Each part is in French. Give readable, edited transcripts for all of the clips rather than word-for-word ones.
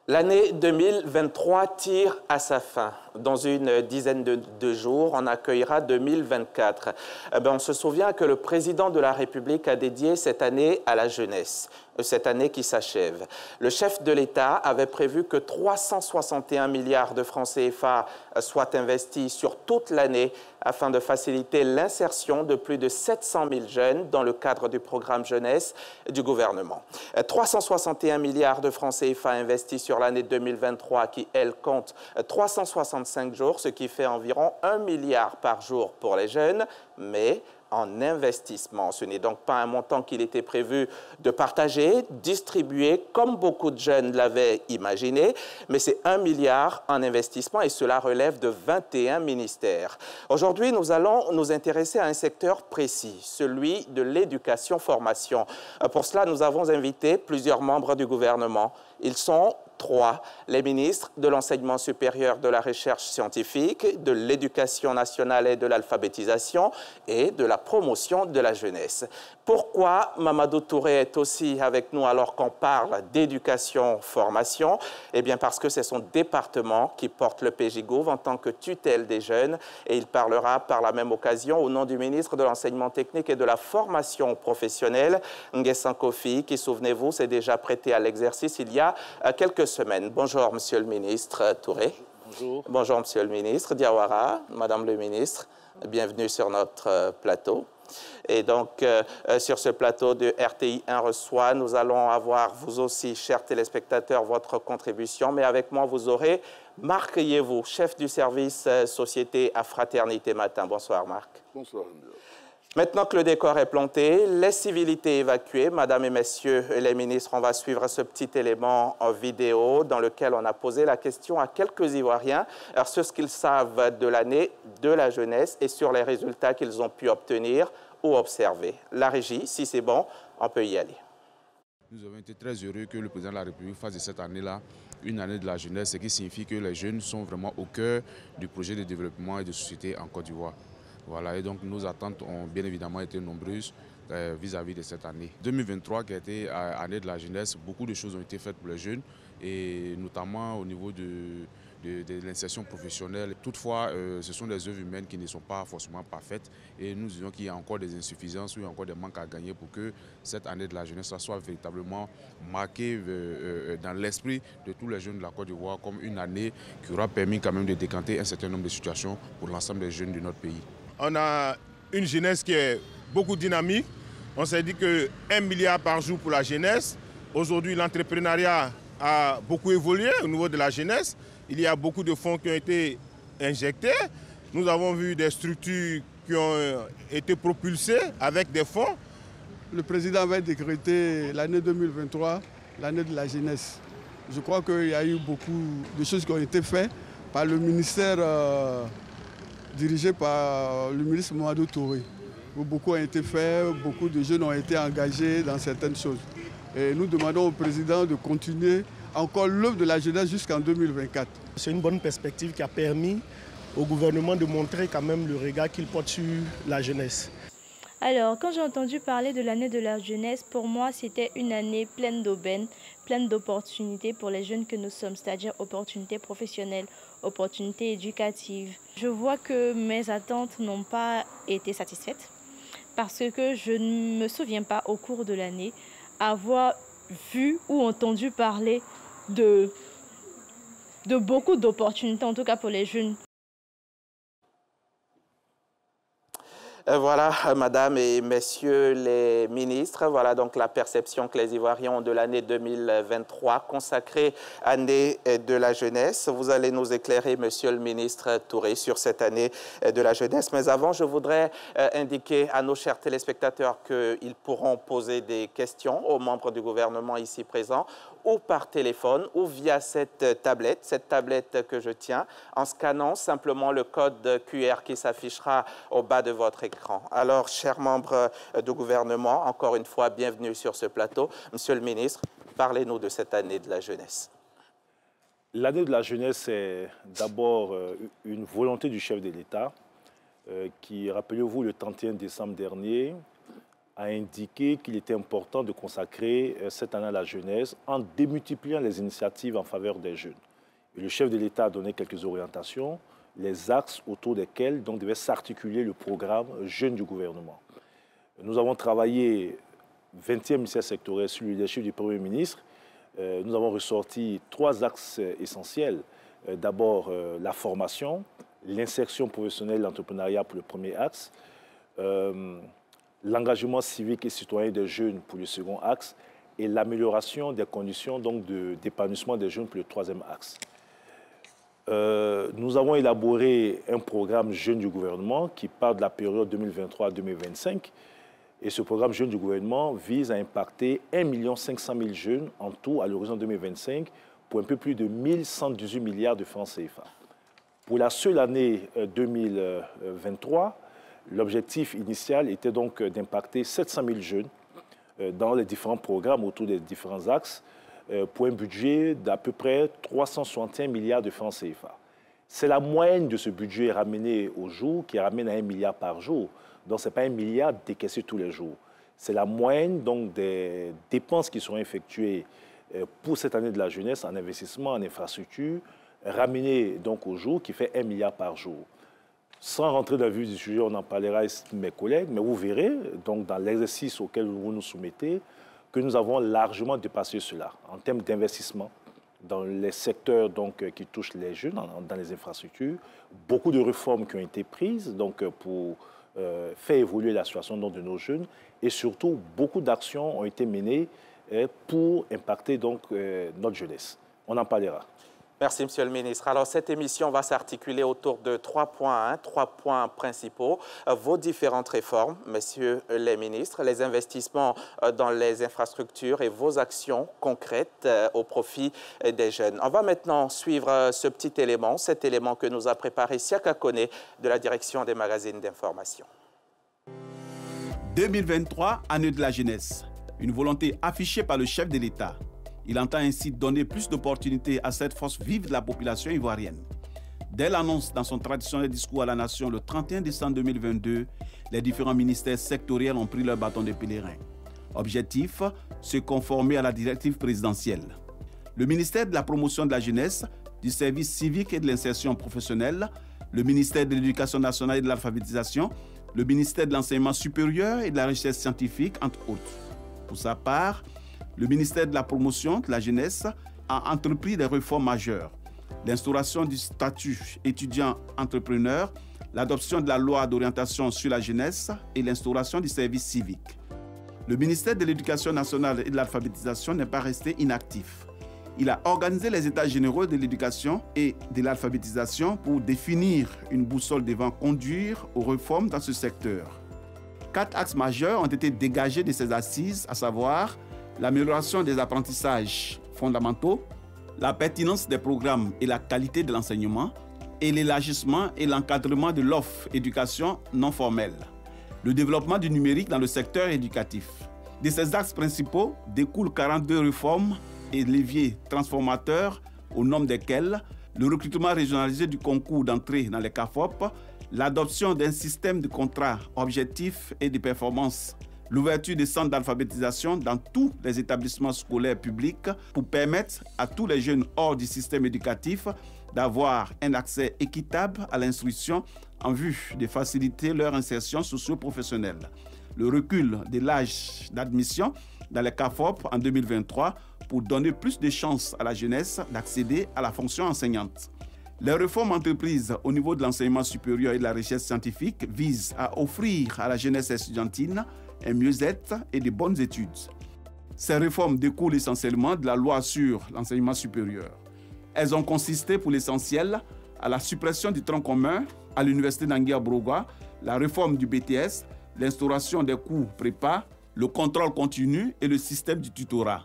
L'année 2023 tire à sa fin. Dans une dizaine de jours, on accueillera 2024. On se souvient que le président de la République a dédié cette année à la jeunesse, cette année qui s'achève. Le chef de l'État avait prévu que 361 milliards de francs CFA soient investis sur toute l'année afin de faciliter l'insertion de plus de 700 000 jeunes dans le cadre du programme jeunesse du gouvernement. 361 milliards de francs CFA investis sur l'année 2023 qui, elle, compte 365 jours, ce qui fait environ 1 milliard par jour pour les jeunes, mais en investissement. Ce n'est donc pas un montant qu'il était prévu de partager, distribuer comme beaucoup de jeunes l'avaient imaginé, mais c'est 1 milliard en investissement et cela relève de 21 ministères. Aujourd'hui, nous allons nous intéresser à un secteur précis, celui de l'éducation-formation. Pour cela, nous avons invité plusieurs membres du gouvernement. Ils sont 3, les ministres de l'enseignement supérieur, de la recherche scientifique, de l'éducation nationale et de l'alphabétisation et de la promotion de la jeunesse. Pourquoi Mamadou Touré est aussi avec nous alors qu'on parle d'éducation-formation? Eh bien parce que c'est son département qui porte le PJGouv en tant que tutelle des jeunes et il parlera par la même occasion au nom du ministre de l'enseignement technique et de la formation professionnelle, Nguessan Kofi, qui, souvenez-vous, s'est déjà prêté à l'exercice il y a quelques semaines. Bonjour, Monsieur le ministre Touré. Bonjour. Bonjour, Monsieur le ministre Diawara, Madame le ministre. Bienvenue sur notre plateau. Et donc, sur ce plateau de RTI 1 reçoit, nous allons avoir, vous aussi, chers téléspectateurs, votre contribution. Mais avec moi, vous aurez Marc Yevou, chef du service Société à Fraternité Matin. Bonsoir, Marc. Bonsoir. Maintenant que le décor est planté, les civilités évacuées, Madame et Messieurs les ministres, on va suivre ce petit élément en vidéo dans lequel on a posé la question à quelques Ivoiriens sur ce qu'ils savent de l'année de la jeunesse et sur les résultats qu'ils ont pu obtenir ou observer. La régie, si c'est bon, on peut y aller. Nous avons été très heureux que le président de la République fasse de cette année-là une année de la jeunesse, ce qui signifie que les jeunes sont vraiment au cœur du projet de développement et de société en Côte d'Ivoire. Voilà, et donc nos attentes ont bien évidemment été nombreuses vis-à-vis de cette année. 2023 qui a été année de la jeunesse, beaucoup de choses ont été faites pour les jeunes et notamment au niveau de l'insertion professionnelle. Toutefois, ce sont des œuvres humaines qui ne sont pas forcément parfaites et nous disons qu'il y a encore des insuffisances ou il y a encore des manques à gagner pour que cette année de la jeunesse soit véritablement marquée dans l'esprit de tous les jeunes de la Côte d'Ivoire comme une année qui aura permis quand même de décanter un certain nombre de situations pour l'ensemble des jeunes de notre pays. On a une jeunesse qui est beaucoup dynamique. On s'est dit que 1 milliard par jour pour la jeunesse. Aujourd'hui, l'entrepreneuriat a beaucoup évolué au niveau de la jeunesse. Il y a beaucoup de fonds qui ont été injectés. Nous avons vu des structures qui ont été propulsées avec des fonds. Le président avait décrété l'année 2023, l'année de la jeunesse. Je crois qu'il y a eu beaucoup de choses qui ont été faites par le ministère dirigé par le ministre Mamadou Touré, où beaucoup a été fait, beaucoup de jeunes ont été engagés dans certaines choses. Et nous demandons au président de continuer encore l'œuvre de la jeunesse jusqu'en 2024. C'est une bonne perspective qui a permis au gouvernement de montrer quand même le regard qu'il porte sur la jeunesse. Alors, quand j'ai entendu parler de l'année de la jeunesse, pour moi, c'était une année pleine d'aubaines, pleine d'opportunités pour les jeunes que nous sommes, c'est-à-dire opportunités professionnelles, opportunités éducatives. Je vois que mes attentes n'ont pas été satisfaites parce que je ne me souviens pas au cours de l'année avoir vu ou entendu parler de beaucoup d'opportunités, en tout cas pour les jeunes. Voilà, Madame et Messieurs les ministres, voilà donc la perception que les Ivoiriens ont de l'année 2023 consacrée année de la jeunesse. Vous allez nous éclairer, Monsieur le ministre Touré, sur cette année de la jeunesse. Mais avant, je voudrais indiquer à nos chers téléspectateurs qu'ils pourront poser des questions aux membres du gouvernement ici présents, ou par téléphone, ou via cette tablette que je tiens, en scannant simplement le code QR qui s'affichera au bas de votre écran. Alors, chers membres du gouvernement, encore une fois, bienvenue sur ce plateau. Monsieur le ministre, parlez-nous de cette année de la jeunesse. L'année de la jeunesse, c'est d'abord une volonté du chef de l'État qui, rappelez-vous, le 31 décembre dernier, a indiqué qu'il était important de consacrer cette année à la jeunesse en démultipliant les initiatives en faveur des jeunes. Et le chef de l'État a donné quelques orientations, les axes autour desquels donc, devait s'articuler le programme Jeunes du gouvernement. Nous avons travaillé 20e ministère sectoriel sur le leadership du Premier ministre. Nous avons ressorti 3 axes essentiels. D'abord, la formation, l'insertion professionnelle et l'entrepreneuriat pour le premier axe, l'engagement civique et citoyen des jeunes pour le second axe et l'amélioration des conditions d'épanouissement des jeunes pour le 3e axe. Nous avons élaboré un programme Jeunes du gouvernement qui part de la période 2023-2025. Et ce programme Jeunes du gouvernement vise à impacter 1 500 000 jeunes en tout à l'horizon 2025 pour un peu plus de 1 118 milliards de francs CFA. Pour la seule année 2023, l'objectif initial était donc d'impacter 700 000 jeunes dans les différents programmes autour des différents axes pour un budget d'à peu près 361 milliards de francs CFA. C'est la moyenne de ce budget ramené au jour qui ramène à 1 milliard par jour. Donc, ce n'est pas 1 milliard décaissé tous les jours. C'est la moyenne donc, des dépenses qui seront effectuées pour cette année de la jeunesse en investissement, en infrastructure, ramené donc au jour, qui fait 1 milliard par jour. Sans rentrer dans le vif du sujet, on en parlera avec mes collègues, mais vous verrez, donc, dans l'exercice auquel vous nous soumettez, que nous avons largement dépassé cela en termes d'investissement dans les secteurs donc, qui touchent les jeunes, dans les infrastructures. Beaucoup de réformes qui ont été prises donc, pour faire évoluer la situation de nos jeunes et surtout, beaucoup d'actions ont été menées pour impacter donc, notre jeunesse. On en parlera. Merci, Monsieur le Ministre. Alors, cette émission va s'articuler autour de 3 points, 3 points principaux. Vos différentes réformes, Messieurs les ministres, les investissements dans les infrastructures et vos actions concrètes au profit des jeunes. On va maintenant suivre ce petit élément, cet élément que nous a préparé Siaka Kone de la direction des magazines d'information. 2023, année de la jeunesse. Une volonté affichée par le chef de l'État. Il entend ainsi donner plus d'opportunités à cette force vive de la population ivoirienne. Dès l'annonce dans son traditionnel discours à la nation le 31 décembre 2022, les différents ministères sectoriels ont pris leur bâton de pèlerin. Objectif, se conformer à la directive présidentielle. Le ministère de la promotion de la jeunesse, du service civique et de l'insertion professionnelle, le ministère de l'Éducation nationale et de l'alphabétisation, le ministère de l'enseignement supérieur et de la recherche scientifique, entre autres. Pour sa part, le ministère de la promotion de la jeunesse a entrepris des réformes majeures. L'instauration du statut étudiant-entrepreneur, l'adoption de la loi d'orientation sur la jeunesse et l'instauration du service civique. Le ministère de l'Éducation nationale et de l'alphabétisation n'est pas resté inactif. Il a organisé les états généraux de l'éducation et de l'alphabétisation pour définir une boussole devant conduire aux réformes dans ce secteur. 4 axes majeurs ont été dégagés de ces assises, à savoir l'amélioration des apprentissages fondamentaux, la pertinence des programmes et la qualité de l'enseignement, et l'élargissement et l'encadrement de l'offre éducation non formelle, le développement du numérique dans le secteur éducatif. De ces axes principaux découlent 42 réformes et leviers transformateurs, au nombre desquels le recrutement régionalisé du concours d'entrée dans les CAFOP, l'adoption d'un système de contrats objectifs et de performance, l'ouverture des centres d'alphabétisation dans tous les établissements scolaires publics pour permettre à tous les jeunes hors du système éducatif d'avoir un accès équitable à l'instruction en vue de faciliter leur insertion socio-professionnelle. Le recul de l'âge d'admission dans les CAFOP en 2023 pour donner plus de chances à la jeunesse d'accéder à la fonction enseignante. Les réformes entreprises au niveau de l'enseignement supérieur et de la recherche scientifique visent à offrir à la jeunesse estudiantine un mieux-être et de bonnes études. Ces réformes découlent essentiellement de la loi sur l'enseignement supérieur. Elles ont consisté pour l'essentiel à la suppression du tronc commun à l'université d'Anguia-Broga, la réforme du BTS, l'instauration des cours prépa, le contrôle continu et le système du tutorat.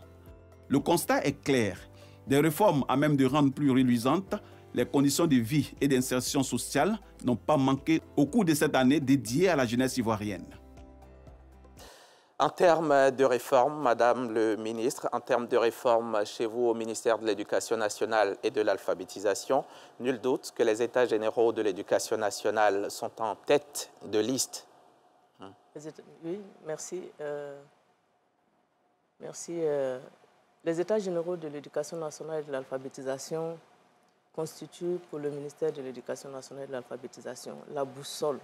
Le constat est clair. Des réformes à même de rendre plus reluisantes les conditions de vie et d'insertion sociale n'ont pas manqué au cours de cette année dédiée à la jeunesse ivoirienne. En termes de réforme, Madame le ministre, en termes de réforme chez vous au ministère de l'Éducation nationale et de l'alphabétisation, nul doute que les États généraux de l'Éducation nationale sont en tête de liste. Oui, merci. Merci. Les États généraux de l'éducation nationale et de l'alphabétisation constituent pour le ministère de l'Éducation nationale et de l'alphabétisation la boussole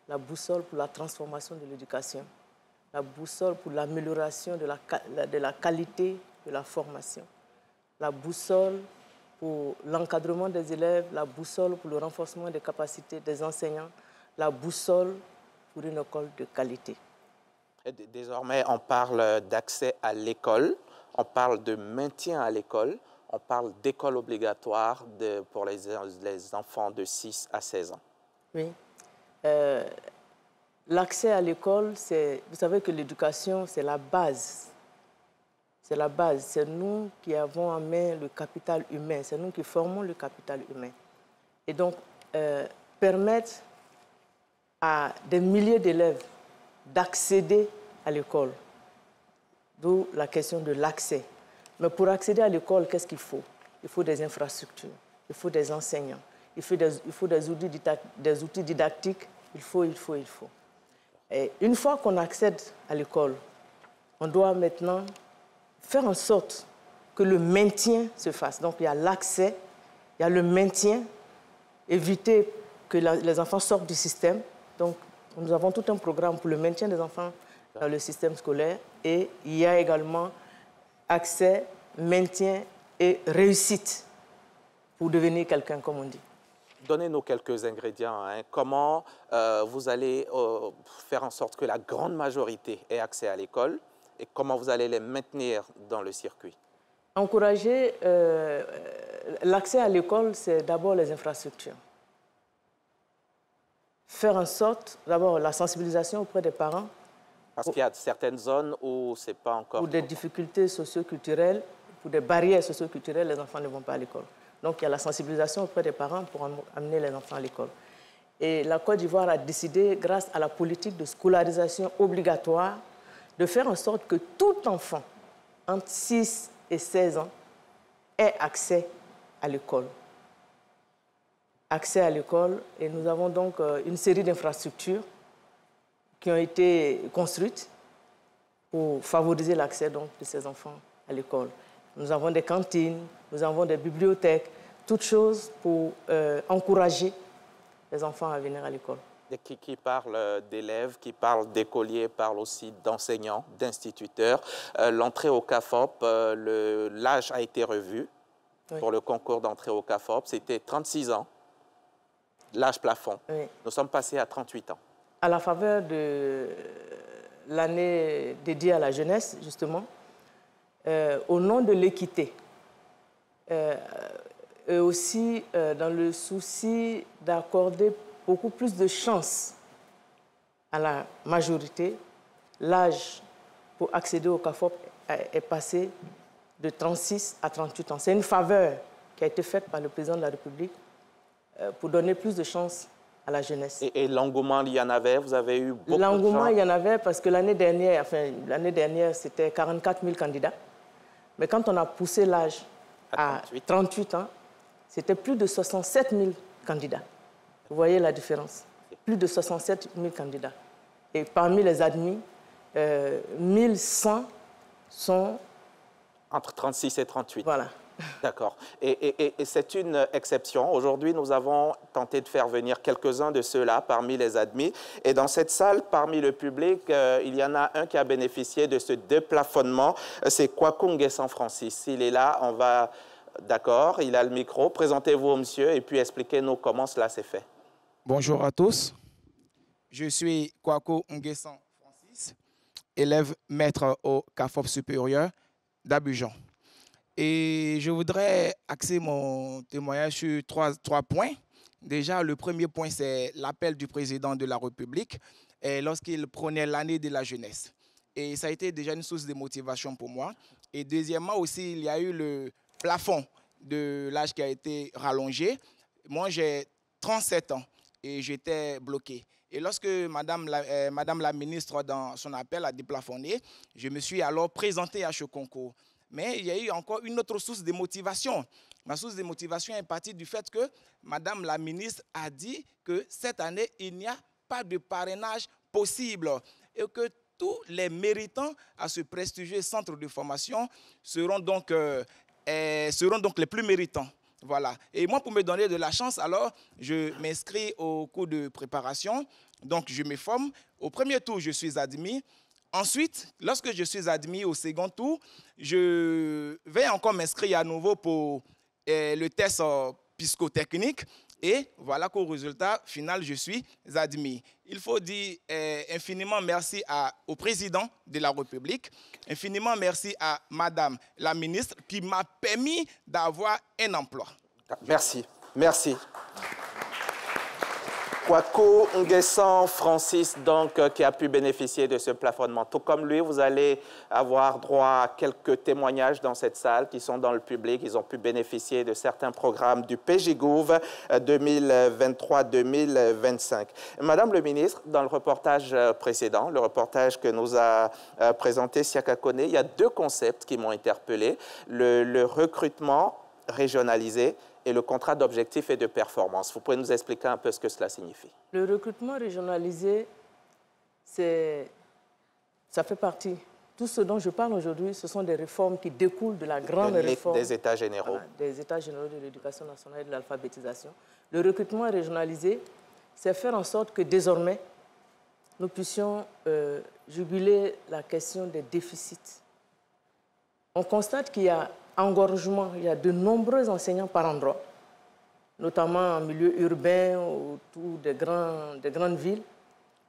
pour la transformation de l'éducation, la boussole pour l'amélioration de la qualité de la formation, la boussole pour l'encadrement des élèves, la boussole pour le renforcement des capacités des enseignants, la boussole pour une école de qualité. Et désormais, on parle d'accès à l'école, on parle de maintien à l'école, on parle d'école obligatoire pour les enfants de 6 à 16 ans. Oui. L'accès à l'école, vous savez que l'éducation, c'est la base. C'est la base. C'est nous qui avons en main le capital humain. C'est nous qui formons le capital humain. Et donc, permettre à des milliers d'élèves d'accéder à l'école. D'où la question de l'accès. Mais pour accéder à l'école, qu'est-ce qu'il faut? Il faut des infrastructures, il faut des enseignants, il faut des outils didactiques, il faut. Et une fois qu'on accède à l'école, on doit maintenant faire en sorte que le maintien se fasse. Donc il y a l'accès, il y a le maintien, éviter que les enfants sortent du système. Donc nous avons tout un programme pour le maintien des enfants dans le système scolaire et il y a également accès, maintien et réussite pour devenir quelqu'un, comme on dit. Donnez-nous quelques ingrédients. Hein. Comment vous allez faire en sorte que la grande majorité ait accès à l'école et comment vous allez les maintenir dans le circuit? Encourager l'accès à l'école, c'est d'abord les infrastructures. Faire en sorte, d'abord, la sensibilisation auprès des parents. Parce qu'il y a certaines zones où ce n'est pas encore... Pour des difficultés socio-culturelles, pour des barrières socio-culturelles, les enfants ne vont pas à l'école. Donc, il y a la sensibilisation auprès des parents pour amener les enfants à l'école. Et la Côte d'Ivoire a décidé, grâce à la politique de scolarisation obligatoire, de faire en sorte que tout enfant entre 6 et 16 ans ait accès à l'école. Accès à l'école, et nous avons donc une série d'infrastructures qui ont été construites pour favoriser l'accès de ces enfants à l'école. Nous avons des cantines, nous avons des bibliothèques, toutes choses pour encourager les enfants à venir à l'école. Et qui parle d'élèves, qui parle d'écoliers, parle aussi d'enseignants, d'instituteurs. L'entrée au CAFOP, l'âge a été revu pour le concours d'entrée au CAFOP. C'était 36 ans, l'âge plafond. Oui. Nous sommes passés à 38 ans. À la faveur de l'année dédiée à la jeunesse, justement, au nom de l'équité, et aussi dans le souci d'accorder beaucoup plus de chance à la majorité, l'âge pour accéder au CAFOP est passé de 36 à 38 ans. C'est une faveur qui a été faite par le président de la République pour donner plus de chance à la jeunesse. Et l'engouement, il y en avait? Vous avez eu beaucoup de gens? L'engouement, il y en avait parce que l'année dernière, c'était 44 000 candidats. Mais quand on a poussé l'âge à 38 ans, c'était plus de 67 000 candidats. Vous voyez la différence? Plus de 67 000 candidats. Et parmi les admis, 1100 sont... Entre 36 et 38. Voilà. D'accord. Et c'est une exception. Aujourd'hui, nous avons tenté de faire venir quelques-uns de ceux-là parmi les admis. Et dans cette salle, parmi le public, il y en a un qui a bénéficié de ce déplafonnement. C'est Kwaku Nguessan Francis. Il est là, on va... D'accord, il a le micro. Présentez-vous, monsieur, et puis expliquez-nous comment cela s'est fait. Bonjour à tous. Je suis Kwaku Nguessan Francis, élève maître au CAFOP supérieur d'Abidjan. Et je voudrais axer mon témoignage sur trois points. Déjà, le premier point, c'est l'appel du président de la République lorsqu'il prenait l'année de la jeunesse. Et ça a été déjà une source de motivation pour moi. Et deuxièmement aussi, il y a eu le plafond de l'âge qui a été rallongé. Moi, j'ai 37 ans et j'étais bloqué. Et lorsque Madame la ministre, dans son appel, a déplafonné, je me suis alors présenté à ce concours. Mais il y a eu encore une autre source de motivation. Ma source de motivation est partie du fait que Madame la ministre a dit que cette année, il n'y a pas de parrainage possible et que tous les méritants à ce prestigieux centre de formation seront donc les plus méritants. Voilà. Et moi, pour me donner de la chance, alors, je m'inscris au cours de préparation. Donc, je me forme. Au premier tour, je suis admis. Ensuite, lorsque je suis admis au second tour, je vais encore m'inscrire à nouveau pour le test psychotechnique. Et voilà qu'au résultat final, je suis admis. Il faut dire infiniment merci au président de la République, infiniment merci à Madame la ministre qui m'a permis d'avoir un emploi. Merci, merci. Kwaku Nguessan Francis, donc, qui a pu bénéficier de ce plafonnement. Tout comme lui, vous allez avoir droit à quelques témoignages dans cette salle qui sont dans le public. Ils ont pu bénéficier de certains programmes du PGGouv 2023-2025. Madame le ministre, dans le reportage précédent, le reportage que nous a présenté Siaka Kone, il y a deux concepts qui m'ont interpellé. Le recrutement régionalisé et le contrat d'objectifs et de performance. Vous pouvez nous expliquer un peu ce que cela signifie? Le recrutement régionalisé, ça fait partie. Tout ce dont je parle aujourd'hui, ce sont des réformes qui découlent de la grande réforme des États généraux. Voilà, des États généraux de l'éducation nationale et de l'alphabétisation. Le recrutement régionalisé, c'est faire en sorte que désormais, nous puissions juguler la question des déficits. On constate qu'il y a engorgement, il y a de nombreux enseignants par endroit, notamment en milieu urbain, autour des grandes villes.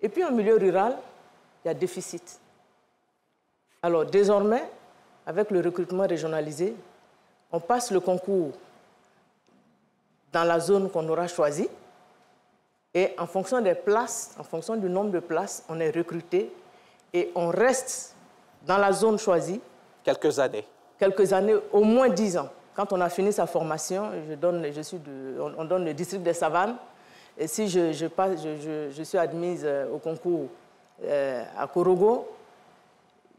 Et puis en milieu rural, il y a déficit. Alors désormais, avec le recrutement régionalisé, on passe le concours dans la zone qu'on aura choisie et en fonction des places, en fonction du nombre de places, on est recruté et on reste dans la zone choisie. Quelques années. Quelques années, au moins 10 ans. Quand on a fini sa formation, on donne le district des Savanes. Et si je suis admise au concours à Korogo,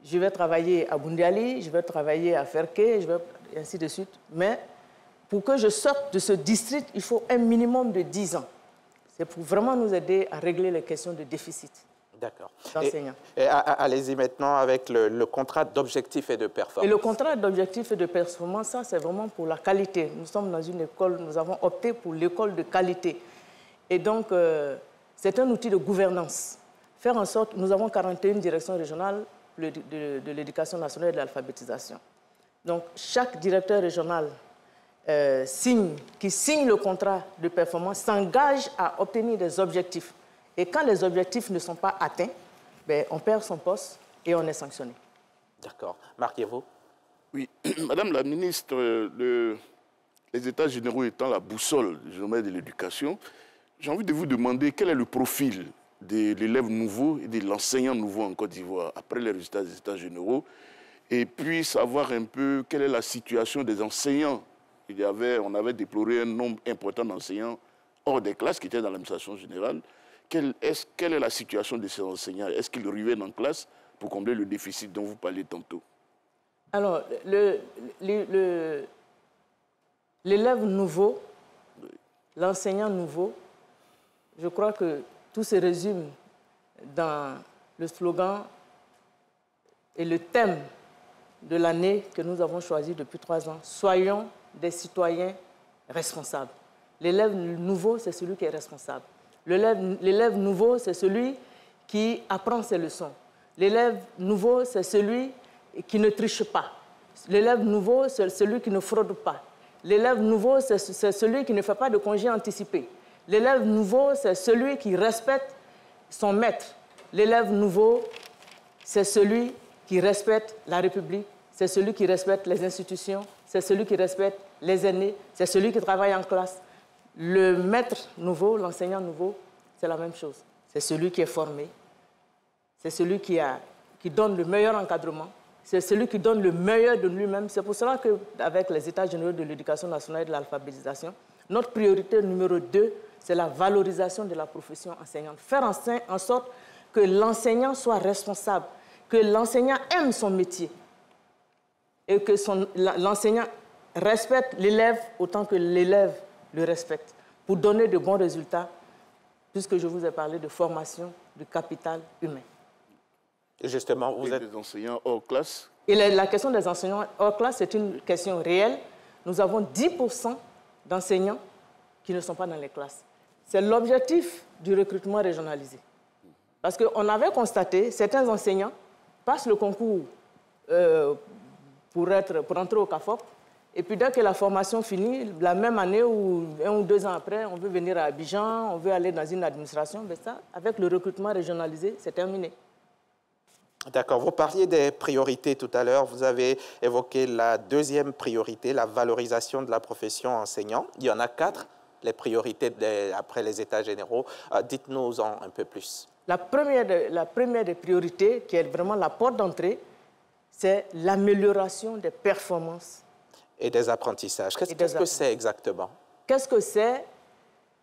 je vais travailler à Bundiali, je vais travailler à Ferke, et ainsi de suite. Mais pour que je sorte de ce district, il faut un minimum de 10 ans. C'est pour vraiment nous aider à régler les questions de déficit. D'accord. D'enseignants. Allez-y maintenant avec le contrat d'objectifs et de performance. Et le contrat d'objectifs et de performance, ça c'est vraiment pour la qualité. Nous sommes dans une école, nous avons opté pour l'école de qualité. Et donc, c'est un outil de gouvernance. Faire en sorte, nous avons 41 directions régionales de l'éducation nationale et de l'alphabétisation. Donc, chaque directeur régional qui signe le contrat de performance s'engage à obtenir des objectifs. Et quand les objectifs ne sont pas atteints, ben, on perd son poste et on est sanctionné. D'accord. Marquez-vous. Oui, Madame la ministre, les États généraux étant la boussole du domaine de l'éducation, j'ai envie de vous demander quel est le profil de l'élève nouveau et de l'enseignant nouveau en Côte d'Ivoire après les résultats des États généraux, et puis savoir un peu quelle est la situation des enseignants. On avait déploré un nombre important d'enseignants hors des classes qui étaient dans l'administration générale. Quelle est la situation de ces enseignants? Est-ce qu'ils reviennent en classe pour combler le déficit dont vous parlez tantôt? Alors, l'élève nouveau, l'enseignant nouveau, je crois que tout se résume dans le slogan et le thème de l'année que nous avons choisi depuis 3 ans. Soyons des citoyens responsables. L'élève nouveau, c'est celui qui est responsable. L'élève nouveau, c'est celui qui apprend ses leçons. L'élève nouveau, c'est celui qui ne triche pas. L'élève nouveau, c'est celui qui ne fraude pas. L'élève nouveau, c'est celui qui ne fait pas de congé anticipé. L'élève nouveau, c'est celui qui respecte son maître. L'élève nouveau, c'est celui qui respecte la République, c'est celui qui respecte les institutions, c'est celui qui respecte les aînés, c'est celui qui travaille en classe. Le maître nouveau, l'enseignant nouveau, c'est la même chose. C'est celui qui est formé, c'est celui qui donne le meilleur encadrement, c'est celui qui donne le meilleur de lui-même. C'est pour cela qu'avec les États généraux de l'éducation nationale et de l'alphabétisation, notre priorité numéro 2, c'est la valorisation de la profession enseignante. Faire en sorte que l'enseignant soit responsable, que l'enseignant aime son métier et que l'enseignant respecte l'élève autant que l'élève le respecte pour donner de bons résultats puisque je vous ai parlé de formation du capital humain. Et justement, vous êtes... des enseignants hors classe? Et la question des enseignants hors classe, c'est une question réelle. Nous avons 10% d'enseignants qui ne sont pas dans les classes. C'est l'objectif du recrutement régionalisé. Parce qu'on avait constaté, certains enseignants passent le concours pour entrer au CAFOP, et puis dès que la formation finit, la même année ou 1 ou 2 ans après, on veut venir à Abidjan, on veut aller dans une administration, mais ça, avec le recrutement régionalisé, c'est terminé. D'accord. Vous parliez des priorités tout à l'heure. Vous avez évoqué la deuxième priorité, la valorisation de la profession enseignant. Il y en a 4, les priorités après les États généraux. Dites-nous-en un peu plus. La première des priorités, qui est vraiment la porte d'entrée, c'est l'amélioration des performances. Et des apprentissages. Qu'est-ce que c'est exactement? Qu'est-ce que c'est?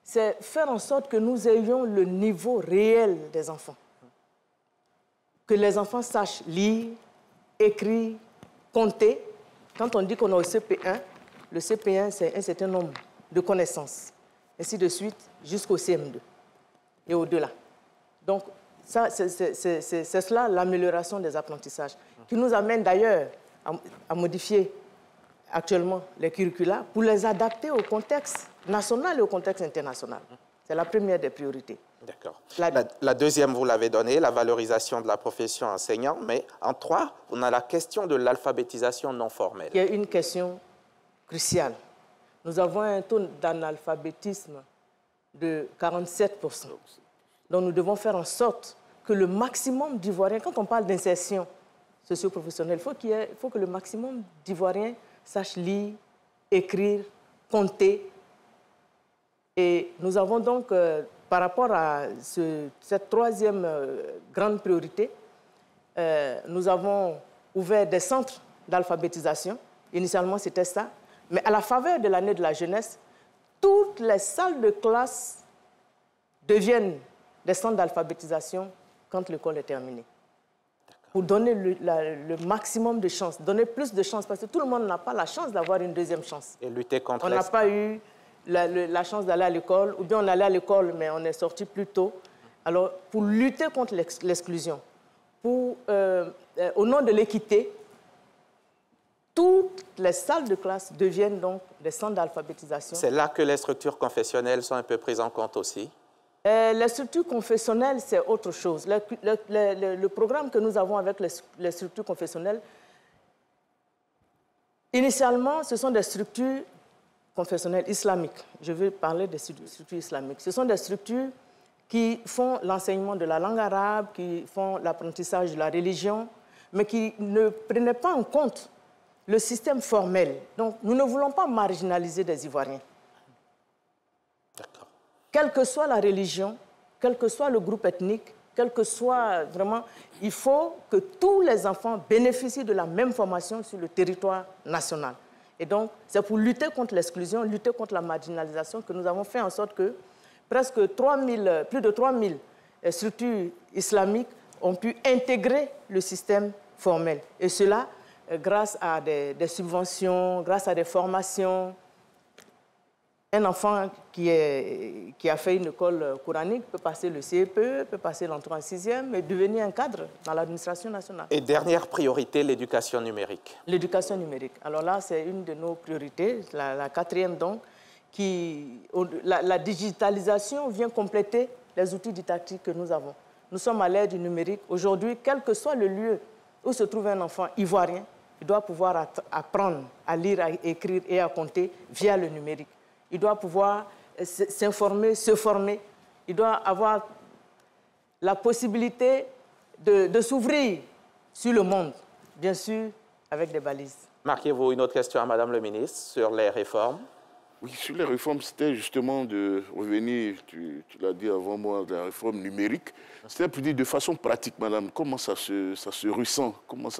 C'est faire en sorte que nous ayons le niveau réel des enfants. Que les enfants sachent lire, écrire, compter. Quand on dit qu'on est au CP1, le CP1, c'est un certain nombre de connaissances. Ainsi de suite, jusqu'au CM2 et au-delà. Donc, ça, c'est cela l'amélioration des apprentissages, qui nous amène d'ailleurs à modifier actuellement les curricula pour les adapter au contexte national et au contexte international. C'est la première des priorités. D'accord. La deuxième, vous l'avez donnée, la valorisation de la profession enseignant, mais en 3, on a la question de l'alphabétisation non formelle. Il y a une question cruciale. Nous avons un taux d'analphabétisme de 47%. Donc nous devons faire en sorte que le maximum d'Ivoiriens, quand on parle d'insertion socio-professionnelle, il faut que le maximum d'Ivoiriens sachent lire, écrire, compter. Et nous avons donc, par rapport à cette troisième grande priorité, nous avons ouvert des centres d'alphabétisation. Initialement, c'était ça. Mais à la faveur de l'année de la jeunesse, toutes les salles de classe deviennent des centres d'alphabétisation quand l'école est terminée. Pour donner le maximum de chances, donner plus de chances, parce que tout le monde n'a pas la chance d'avoir une deuxième chance. Et lutter contre... On n'a pas eu la chance d'aller à l'école, ou bien on allait à l'école, mais on est sorti plus tôt. Alors, pour lutter contre l'exclusion, au nom de l'équité, toutes les salles de classe deviennent donc des centres d'alphabétisation. C'est là que les structures confessionnelles sont un peu prises en compte aussi? Les structures confessionnelles, c'est autre chose. Le programme que nous avons avec les structures confessionnelles, initialement, ce sont des structures confessionnelles islamiques. Je vais parler des structures islamiques. Ce sont des structures qui font l'enseignement de la langue arabe, qui font l'apprentissage de la religion, mais qui ne prenaient pas en compte le système formel. Donc, nous ne voulons pas marginaliser des Ivoiriens. D'accord. Quelle que soit la religion, quel que soit le groupe ethnique, quel que soit vraiment... Il faut que tous les enfants bénéficient de la même formation sur le territoire national. Et donc, c'est pour lutter contre l'exclusion, lutter contre la marginalisation que nous avons fait en sorte que presque plus de 3000 structures islamiques ont pu intégrer le système formel. Et cela, grâce à des subventions, grâce à des formations. Un enfant qui a fait une école coranique peut passer le CEPE, peut passer l'entrée en 6e et devenir un cadre dans l'administration nationale. Et dernière priorité, l'éducation numérique. L'éducation numérique. Alors là, c'est une de nos priorités, la quatrième donc, la digitalisation vient compléter les outils didactiques que nous avons. Nous sommes à l'ère du numérique. Aujourd'hui, quel que soit le lieu où se trouve un enfant ivoirien, il doit pouvoir apprendre à lire, à écrire et à compter via le numérique. Il doit pouvoir s'informer, se former. Il doit avoir la possibilité de s'ouvrir sur le monde, bien sûr, avec des balises. Marquez-vous une autre question à Madame le ministre sur les réformes? Oui, sur les réformes, c'était justement de revenir, tu l'as dit avant moi, de la réforme numérique. C'était pour dire de façon pratique, madame, comment ça se ressent, comment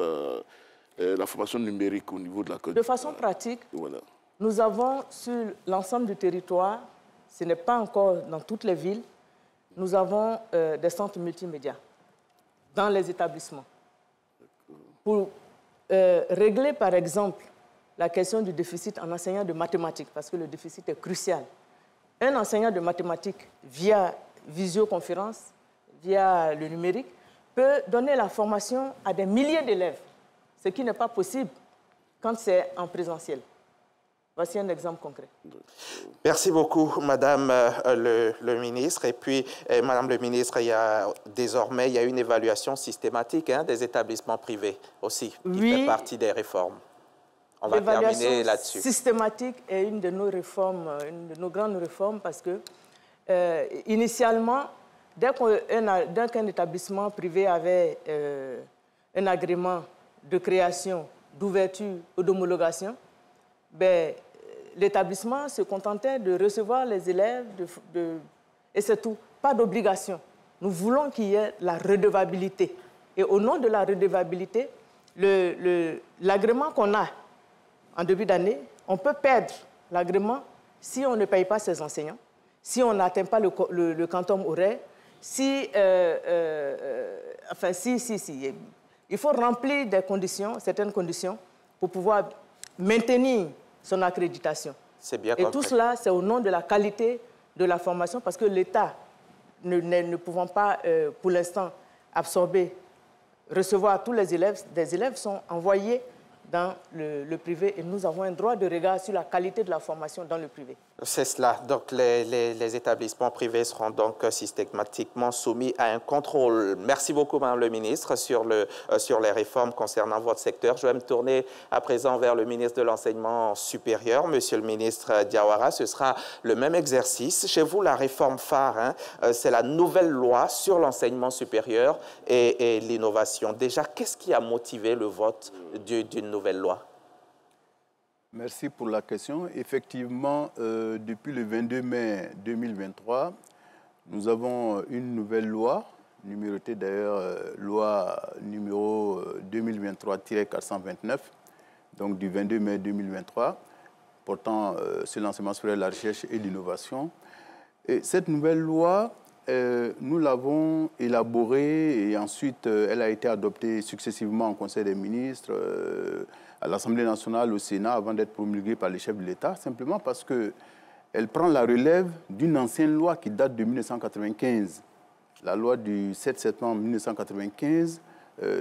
la formation numérique au niveau de la Côte d'Ivoire. De façon pratique, voilà. Nous avons sur l'ensemble du territoire, ce n'est pas encore dans toutes les villes, nous avons des centres multimédia dans les établissements. Pour régler, par exemple, la question du déficit en enseignant de mathématiques, parce que le déficit est crucial. Un enseignant de mathématiques via visioconférence, via le numérique, peut donner la formation à des milliers d'élèves, ce qui n'est pas possible quand c'est en présentiel. Voici un exemple concret. Merci beaucoup, Madame le ministre. Et puis, Madame le ministre, désormais, il y a une évaluation systématique des établissements privés aussi, qui fait partie des réformes. On va terminer là-dessus. L'évaluation systématique est une de nos réformes, une de nos grandes réformes, parce que, initialement, dès qu'un établissement privé avait un agrément de création, d'ouverture ou d'homologation, l'établissement se contentait de recevoir les élèves et c'est tout, pas d'obligation. Nous voulons qu'il y ait la redevabilité. Et au nom de la redevabilité, l'agrément qu'on a en début d'année, on peut perdre l'agrément si on ne paye pas ses enseignants, si on n'atteint pas le quantum horaire, il faut remplir certaines conditions pour pouvoir maintenir son accréditation. C'est bien compris. Et tout cela, c'est au nom de la qualité de la formation, parce que l'État, ne pouvant pas, pour l'instant, recevoir tous les élèves, des élèves sont envoyés dans le privé et nous avons un droit de regard sur la qualité de la formation dans le privé. C'est cela. Donc, les établissements privés seront donc systématiquement soumis à un contrôle. Merci beaucoup, Madame le ministre, sur les réformes concernant votre secteur. Je vais me tourner à présent vers le ministre de l'Enseignement supérieur. Monsieur le ministre Diawara, ce sera le même exercice. Chez vous, la réforme phare, c'est la nouvelle loi sur l'enseignement supérieur et l'innovation. Déjà, qu'est-ce qui a motivé le vote d'une nouvelle loi? Merci pour la question. Effectivement, depuis le 22 mai 2023, nous avons une nouvelle loi, numérotée d'ailleurs loi numéro 2023-429, donc du 22 mai 2023, portant sur l'enseignement supérieur, la recherche et l'innovation. Et cette nouvelle loi, nous l'avons élaborée et ensuite elle a été adoptée successivement au Conseil des ministres, à l'Assemblée nationale, au Sénat, avant d'être promulguée par les chefs de l'État, simplement parce qu'elle prend la relève d'une ancienne loi qui date de 1995, la loi du 7 septembre 1995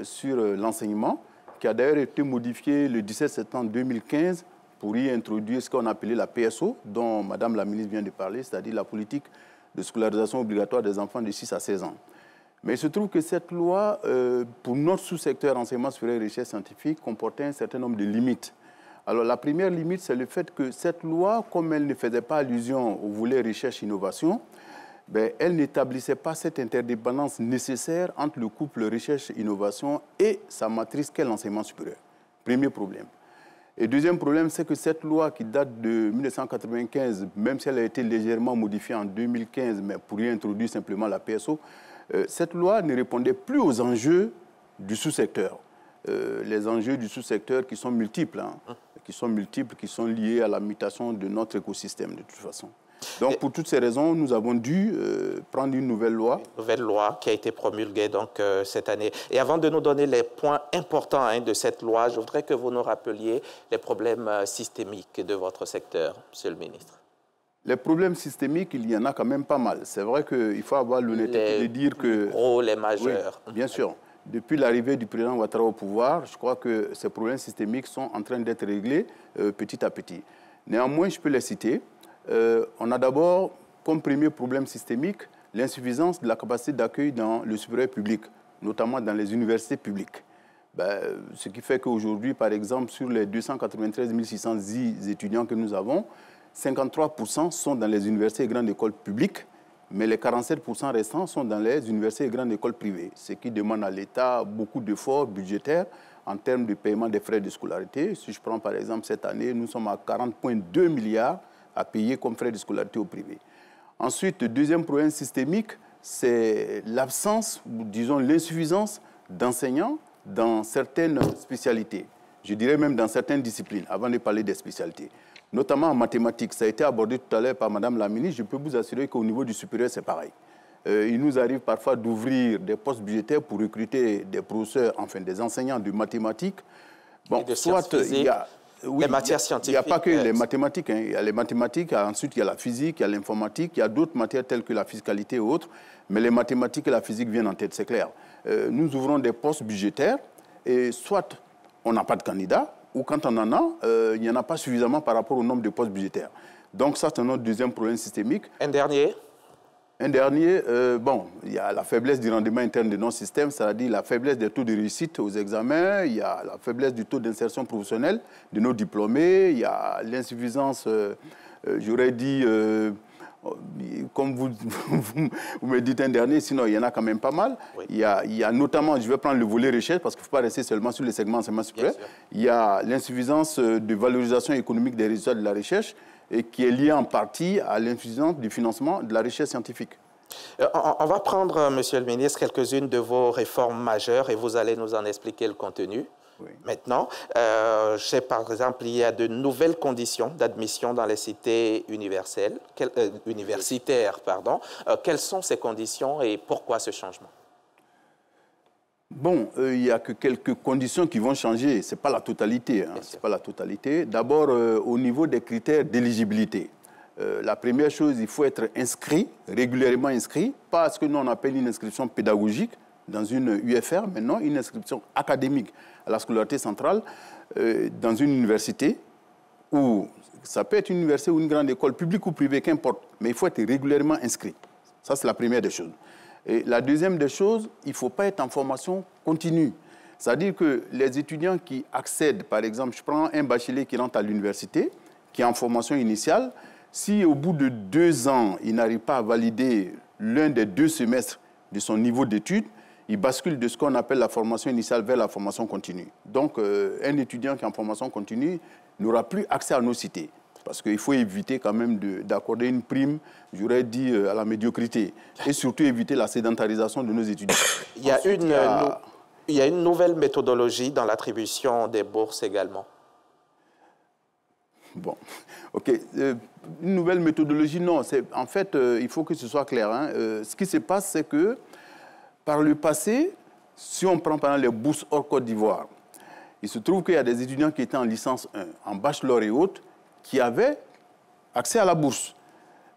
sur l'enseignement, qui a d'ailleurs été modifiée le 17 septembre 2015 pour y introduire ce qu'on appelait la PSO, dont Madame la ministre vient de parler, c'est-à-dire la politique de scolarisation obligatoire des enfants de 6 à 16 ans. Mais il se trouve que cette loi, pour notre sous-secteur enseignement supérieur et recherche scientifique, comportait un certain nombre de limites. Alors la première limite, c'est le fait que cette loi, comme elle ne faisait pas allusion au volet recherche-innovation, elle n'établissait pas cette interdépendance nécessaire entre le couple recherche-innovation et sa matrice qu'est l'enseignement supérieur. Premier problème. Et deuxième problème, c'est que cette loi qui date de 1995, même si elle a été légèrement modifiée en 2015, mais pour y introduire simplement la PSO, cette loi ne répondait plus aux enjeux du sous-secteur. Les enjeux du sous-secteur qui sont multiples, qui sont liés à la mutation de notre écosystème de toute façon. Donc, pour toutes ces raisons, nous avons dû prendre une nouvelle loi. Une nouvelle loi qui a été promulguée donc, cette année. Et avant de nous donner les points importants de cette loi, je voudrais que vous nous rappeliez les problèmes systémiques de votre secteur, Monsieur le ministre. Les problèmes systémiques, il y en a quand même pas mal. C'est vrai qu'il faut avoir l'honnêteté de dire que... Les gros, les majeurs. Oui, bien sûr. Depuis l'arrivée du président Ouattara au pouvoir, je crois que ces problèmes systémiques sont en train d'être réglés petit à petit. Néanmoins, je peux les citer. On a d'abord, comme premier problème systémique, l'insuffisance de la capacité d'accueil dans le supérieur public, notamment dans les universités publiques. Ce qui fait qu'aujourd'hui, par exemple, sur les 293 610 étudiants que nous avons, 53% sont dans les universités et grandes écoles publiques, mais les 47% restants sont dans les universités et grandes écoles privées, ce qui demande à l'État beaucoup d'efforts budgétaires en termes de paiement des frais de scolarité. Si je prends par exemple cette année, nous sommes à 40,2 milliards à payer comme frais de scolarité au privé. Ensuite, le deuxième problème systémique, c'est l'absence, ou disons l'insuffisance d'enseignants dans certaines spécialités. Je dirais même dans certaines disciplines, avant de parler des spécialités. Notamment en mathématiques, ça a été abordé tout à l'heure par Madame la ministre. Je peux vous assurer qu'au niveau du supérieur, c'est pareil. Il nous arrive parfois d'ouvrir des postes budgétaires pour recruter des professeurs, enfin des enseignants de mathématiques. Bon, soit il y a Oui, les matières scientifiques. Il n'y a pas que les mathématiques. Hein. Il y a les mathématiques, ensuite il y a la physique, il y a l'informatique, il y a d'autres matières telles que la fiscalité et autres. Mais les mathématiques et la physique viennent en tête, c'est clair. Nous ouvrons des postes budgétaires et soit on n'a pas de candidats, ou quand on en a, il n'y en a pas suffisamment par rapport au nombre de postes budgétaires. Donc ça, c'est notre deuxième problème systémique. Un dernier, bon, il y a la faiblesse du rendement interne de nos systèmes, c'est-à-dire la faiblesse des taux de réussite aux examens, il y a la faiblesse du taux d'insertion professionnelle de nos diplômés, il y a l'insuffisance, j'aurais dit, comme vous me dites un dernier, sinon il y en a quand même pas mal. Oui. Il y a notamment, je vais prendre le volet recherche, parce qu'il ne faut pas rester seulement sur les segments enseignement supérieur. Il y a l'insuffisance de valorisation économique des résultats de la recherche, et qui est liée en partie à l'insuffisance du financement de la recherche scientifique. On va prendre, Monsieur le ministre, quelques-unes de vos réformes majeures et vous allez nous en expliquer le contenu. Oui. Maintenant, par exemple, il y a de nouvelles conditions d'admission dans les cités universitaires. Quelles sont ces conditions et pourquoi ce changement? Bon, il n'y a que quelques conditions qui vont changer. Ce n'est pas la totalité. Hein. C'est pas la totalité. D'abord, au niveau des critères d'éligibilité. La première chose, il faut être inscrit, régulièrement inscrit, pas ce que nous on appelle une inscription pédagogique dans une UFR, mais non une inscription académique à la scolarité centrale dans une université, ou ça peut être une université ou une grande école, publique ou privée, qu'importe, mais il faut être régulièrement inscrit. Ça, c'est la première des choses. Et la deuxième des choses, il ne faut pas être en formation continue. C'est-à-dire que les étudiants qui accèdent, par exemple, je prends un bachelier qui rentre à l'université, qui est en formation initiale, si au bout de 2 ans, il n'arrive pas à valider l'un des 2 semestres de son niveau d'études, il bascule de ce qu'on appelle la formation initiale vers la formation continue. Donc, un étudiant qui est en formation continue n'aura plus accès à nos cités. Parce qu'il faut éviter quand même d'accorder une prime, j'aurais dit, à la médiocrité. Et surtout éviter la sédentarisation de nos étudiants. Il y a une nouvelle méthodologie dans l'attribution des bourses également. Bon, OK. Une nouvelle méthodologie, non. En fait, il faut que ce soit clair. Hein. Ce qui se passe, c'est que par le passé, si on prend par exemple les bourses hors Côte d'Ivoire, il se trouve qu'il y a des étudiants qui étaient en licence 1, en bachelor et autres, qui avaient accès à la bourse.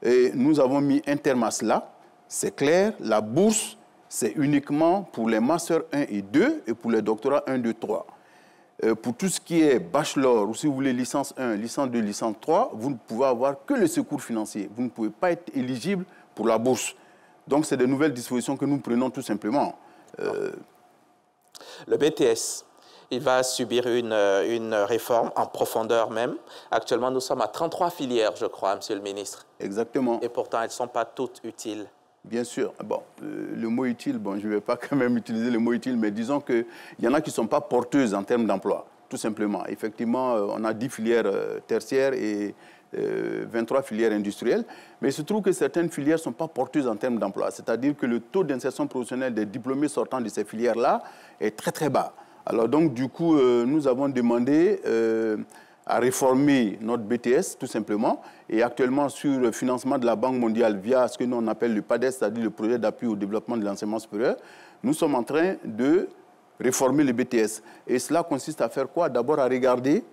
Et nous avons mis un terme à cela. C'est clair, la bourse, c'est uniquement pour les masters 1 et 2 et pour les doctorats 1, 2, 3. Pour tout ce qui est bachelor, ou si vous voulez licence 1, licence 2, licence 3, vous ne pouvez avoir que le secours financier. Vous ne pouvez pas être éligible pour la bourse. Donc, c'est de nouvelles dispositions que nous prenons tout simplement. Le BTS, il va subir une réforme en profondeur même. Actuellement, nous sommes à 33 filières, je crois, Monsieur le ministre. Exactement. Et pourtant, elles ne sont pas toutes utiles. Bien sûr. Bon, le mot utile, bon, je ne vais pas quand même utiliser le mot utile, mais disons qu'il y en a qui ne sont pas porteuses en termes d'emploi, tout simplement. Effectivement, on a 10 filières tertiaires et 23 filières industrielles, mais il se trouve que certaines filières ne sont pas porteuses en termes d'emploi. C'est-à-dire que le taux d'insertion professionnelle des diplômés sortant de ces filières-là est très, très bas. Alors donc, du coup, nous avons demandé à réformer notre BTS, tout simplement. Et actuellement, sur le financement de la Banque mondiale via ce que nous on appelle le PADES, c'est-à-dire le projet d'appui au développement de l'enseignement supérieur, nous sommes en train de réformer le BTS. Et cela consiste à faire quoi? D'abord à regarder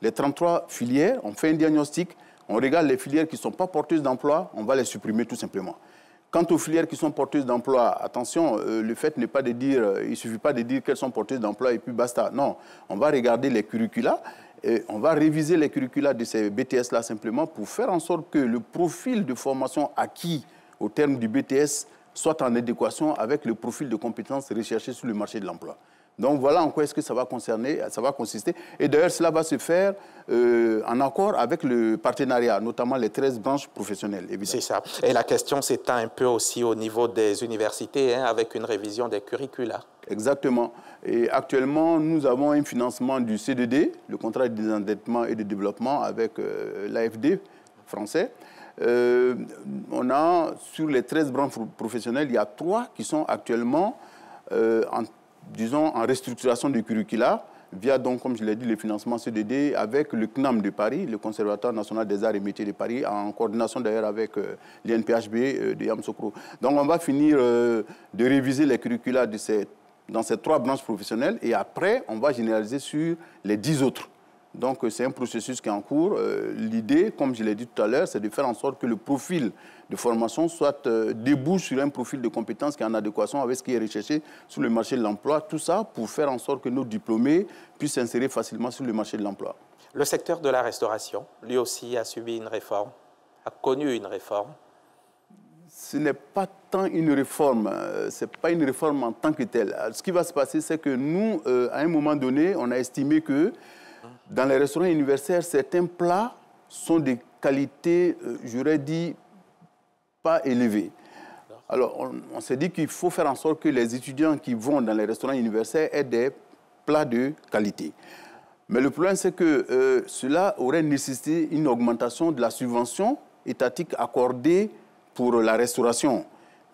les 33 filières, on fait un diagnostic, on regarde les filières qui ne sont pas porteuses d'emploi, on va les supprimer tout simplement. Quant aux filières qui sont porteuses d'emploi, attention, le fait n'est pas de dire, il ne suffit pas de dire qu'elles sont porteuses d'emploi et puis basta. Non, on va regarder les curricula et on va réviser les curricula de ces BTS-là simplement pour faire en sorte que le profil de formation acquis au terme du BTS soit en adéquation avec le profil de compétences recherchées sur le marché de l'emploi. Donc voilà en quoi est-ce que ça va consister. Et d'ailleurs, cela va se faire en accord avec le partenariat, notamment les 13 branches professionnelles. C'est ça. Et la question s'étend un peu aussi au niveau des universités, hein, avec une révision des curricula. Exactement. Et actuellement, nous avons un financement du CDD, le contrat de désendettement et de développement avec l'AFD français. On a, sur les 13 branches professionnelles, il y a 3 qui sont actuellement en restructuration de curricula, via donc, comme je l'ai dit, le financement CDD avec le CNAM de Paris, le Conservatoire national des arts et métiers de Paris, en coordination d'ailleurs avec l'INPHB de Yamoussoukro. Donc on va finir de réviser les curricula dans ces 3 branches professionnelles et après, on va généraliser sur les 10 autres. Donc, c'est un processus qui est en cours. L'idée, comme je l'ai dit tout à l'heure, c'est de faire en sorte que le profil de formation soit débouche sur un profil de compétences qui est en adéquation avec ce qui est recherché sur le marché de l'emploi. Tout ça pour faire en sorte que nos diplômés puissent s'insérer facilement sur le marché de l'emploi. Le secteur de la restauration, lui aussi, a subi une réforme, a connu une réforme. Ce n'est pas tant une réforme, ce n'est pas une réforme en tant que telle. Ce qui va se passer, c'est que nous, à un moment donné, on a estimé que dans les restaurants universitaires, certains plats sont de qualité, j'aurais dit, pas élevée. Alors, on s'est dit qu'il faut faire en sorte que les étudiants qui vont dans les restaurants universitaires aient des plats de qualité. Mais le problème, c'est que cela aurait nécessité une augmentation de la subvention étatique accordée pour la restauration.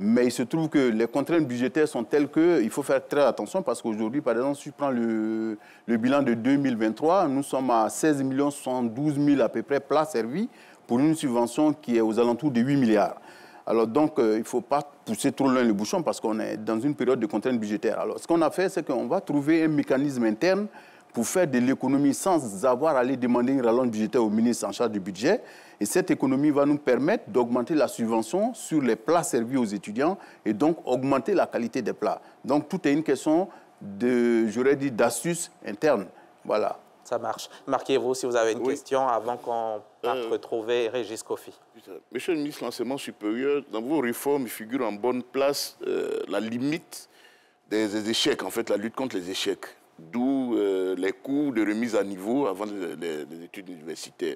Mais il se trouve que les contraintes budgétaires sont telles qu'il faut faire très attention parce qu'aujourd'hui, par exemple, si je prends le bilan de 2023, nous sommes à 16 72 000 à peu près plats servis pour une subvention qui est aux alentours de 8 milliards. Alors donc, il ne faut pas pousser trop loin le bouchon parce qu'on est dans une période de contraintes budgétaires. Alors ce qu'on a fait, c'est qu'on va trouver un mécanisme interne pour faire de l'économie sans avoir à aller demander une rallonge budgétaire au ministre en charge du budget. Et cette économie va nous permettre d'augmenter la subvention sur les plats servis aux étudiants et donc augmenter la qualité des plats. Donc tout est une question j'aurais dit, d'astuce interne. Voilà. Ça marche. Marquez-vous si vous avez une question avant qu'on parte retrouver Régis Kofi. Monsieur le ministre de l'Enseignement supérieur, dans vos réformes, il figure en bonne place la limite des échecs, en fait, la lutte contre les échecs. D'où les cours de remise à niveau avant les études universitaires.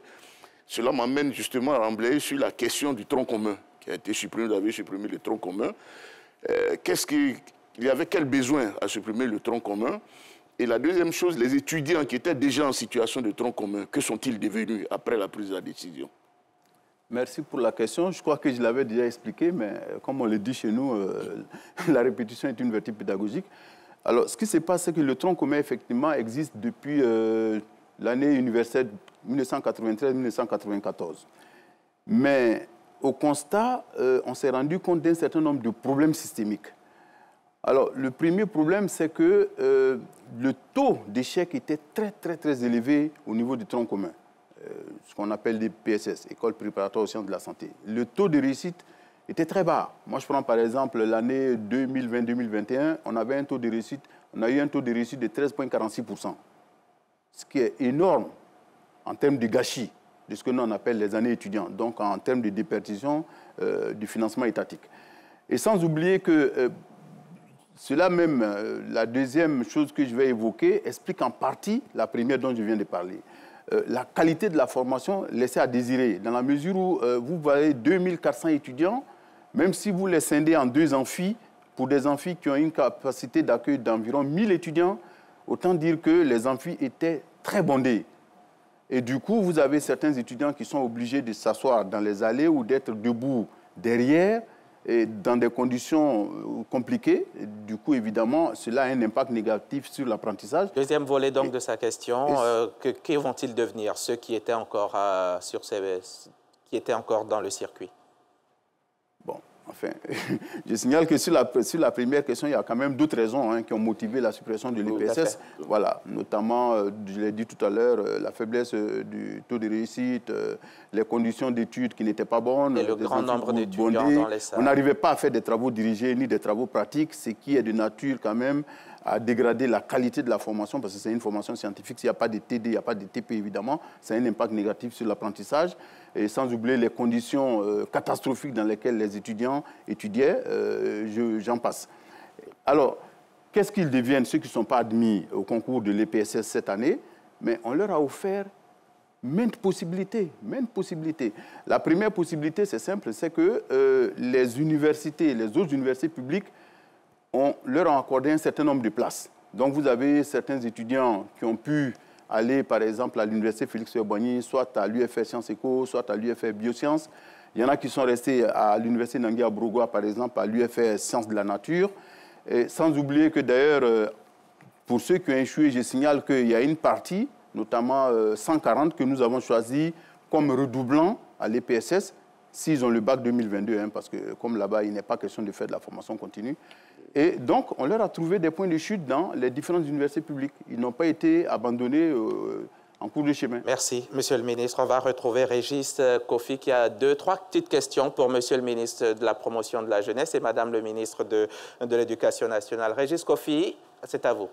Cela m'amène justement à embrayer sur la question du tronc commun qui a été supprimé. Vous avez supprimé le tronc commun. Il y avait quel besoin à supprimer le tronc commun? Et la deuxième chose, les étudiants qui étaient déjà en situation de tronc commun, que sont-ils devenus après la prise de la décision? Merci pour la question. Je crois que je l'avais déjà expliqué, mais comme on le dit chez nous, la répétition est une vertu pédagogique. Alors, ce qui se passe, c'est que le tronc commun, effectivement, existe depuis l'année universitaire 1993-1994. Mais au constat, on s'est rendu compte d'un certain nombre de problèmes systémiques. Alors, le premier problème, c'est que le taux d'échec était très, très, très élevé au niveau du tronc commun, ce qu'on appelle des PSS, École préparatoire aux sciences de la santé. Le taux de réussite était très bas. Moi, je prends par exemple l'année 2020-2021, on a eu un taux de réussite de 13,46%, ce qui est énorme en termes de gâchis de ce que nous on appelle les années étudiantes, donc en termes de déperdition du financement étatique. Et sans oublier que cela même, la deuxième chose que je vais évoquer, explique en partie la première dont je viens de parler. La qualité de la formation laissait à désirer, dans la mesure où vous voyez 2400 étudiants, même si vous les scindez en deux amphis, pour des amphis qui ont une capacité d'accueil d'environ 1000 étudiants, autant dire que les amphis étaient très bondés. Et du coup, vous avez certains étudiants qui sont obligés de s'asseoir dans les allées ou d'être debout derrière, et dans des conditions compliquées. Du coup, évidemment, cela a un impact négatif sur l'apprentissage. Deuxième volet donc de sa question, que vont-ils devenir, ceux qui étaient encore, qui étaient encore dans le circuit? Bon, enfin, je signale que sur la première question, il y a quand même d'autres raisons qui ont motivé la suppression de l'EPSS. Voilà, notamment, je l'ai dit tout à l'heure, la faiblesse du taux de réussite, les conditions d'études qui n'étaient pas bonnes. Et le grand nombre d'étudiants dans les salles. On n'arrivait pas à faire des travaux dirigés ni des travaux pratiques, ce qui est de nature quand même à dégrader la qualité de la formation, parce que c'est une formation scientifique. S'il n'y a pas de TD, il n'y a pas de TP, évidemment, ça a un impact négatif sur l'apprentissage. Et sans oublier les conditions catastrophiques dans lesquelles les étudiants étudiaient, j'en passe. Alors, qu'est-ce qu'ils deviennent, ceux qui ne sont pas admis au concours de l'EPSS cette année? Mais on leur a offert maintes possibilités, maintes possibilités. La première possibilité, c'est simple, c'est que les universités, les autres universités publiques, on leur a accordé un certain nombre de places. Donc vous avez certains étudiants qui ont pu aller, par exemple, à l'université Félix-Houphouët-Boigny, soit à l'UFR Sciences Éco, soit à l'UFR Biosciences. Il y en a qui sont restés à l'université Nangui-Abrogoua, par exemple, à l'UFR Sciences de la Nature. Et sans oublier que d'ailleurs, pour ceux qui ont échoué, je signale qu'il y a une partie, notamment 140, que nous avons choisi comme redoublant à l'EPSS, s'ils ont le bac 2022, parce que comme là-bas, il n'est pas question de faire de la formation continue. Et donc, on leur a trouvé des points de chute dans les différentes universités publiques. Ils n'ont pas été abandonnés en cours de chemin. Merci, Monsieur le ministre. On va retrouver Régis Kofi qui a 2-3 petites questions pour Monsieur le ministre de la Promotion de la Jeunesse et Madame le ministre de l'Éducation nationale. Régis Kofi, c'est à vous.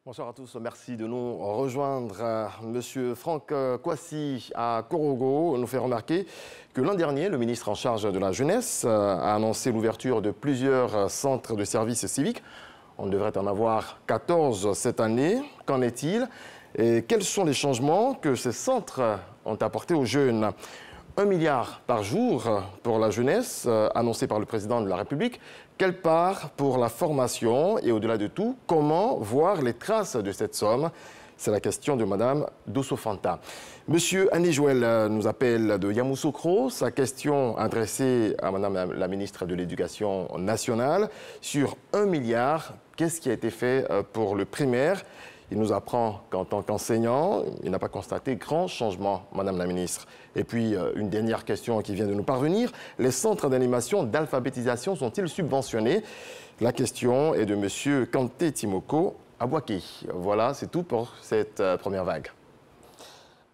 Bonsoir à tous, merci de nous rejoindre. Monsieur Franck Kwasi à Korogo nous fait remarquer que l'an dernier, le ministre en charge de la jeunesse a annoncé l'ouverture de plusieurs centres de services civiques. On devrait en avoir 14 cette année. Qu'en est-il? Et quels sont les changements que ces centres ont apportés aux jeunes? 1 milliard par jour pour la jeunesse, annoncé par le président de la République. Quelle part pour la formation? Et au-delà de tout, comment voir les traces de cette somme? C'est la question de Mme Dosso-Fanta. Monsieur Annie Joël nous appelle de Yamoussoukro. Sa question adressée à Mme la ministre de l'Éducation nationale sur 1 milliard. Qu'est-ce qui a été fait pour le primaire? Il nous apprend qu'en tant qu'enseignant, il n'a pas constaté grand changement, Madame la ministre. Et puis, une dernière question qui vient de nous parvenir. Les centres d'animation d'alphabétisation sont-ils subventionnés? La question est de Monsieur Kanté Timoko à Boaké. Voilà, c'est tout pour cette première vague.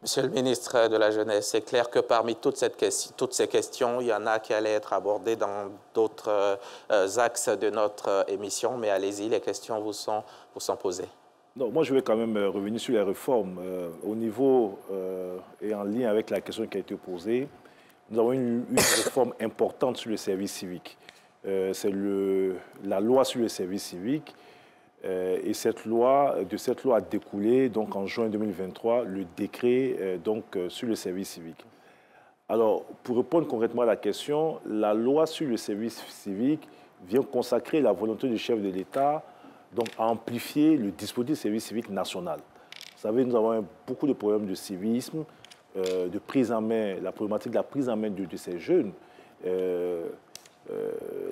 Monsieur le ministre de la Jeunesse, c'est clair que parmi toutes ces questions, il y en a qui allaient être abordées dans d'autres axes de notre émission. Mais allez-y, les questions vous sont posées. Non, moi, je vais quand même revenir sur les réformes. Au niveau et en lien avec la question qui a été posée, nous avons une réforme importante sur le service civique. C'est la loi sur le service civique. Et de cette loi a découlé, donc, en juin 2023, le décret sur le service civique. Alors, pour répondre concrètement à la question, la loi sur le service civique vient consacrer la volonté du chef de l'État donc à amplifier le dispositif service civique national. Vous savez, nous avons beaucoup de problèmes de civisme, de prise en main, la problématique de la prise en main de ces jeunes,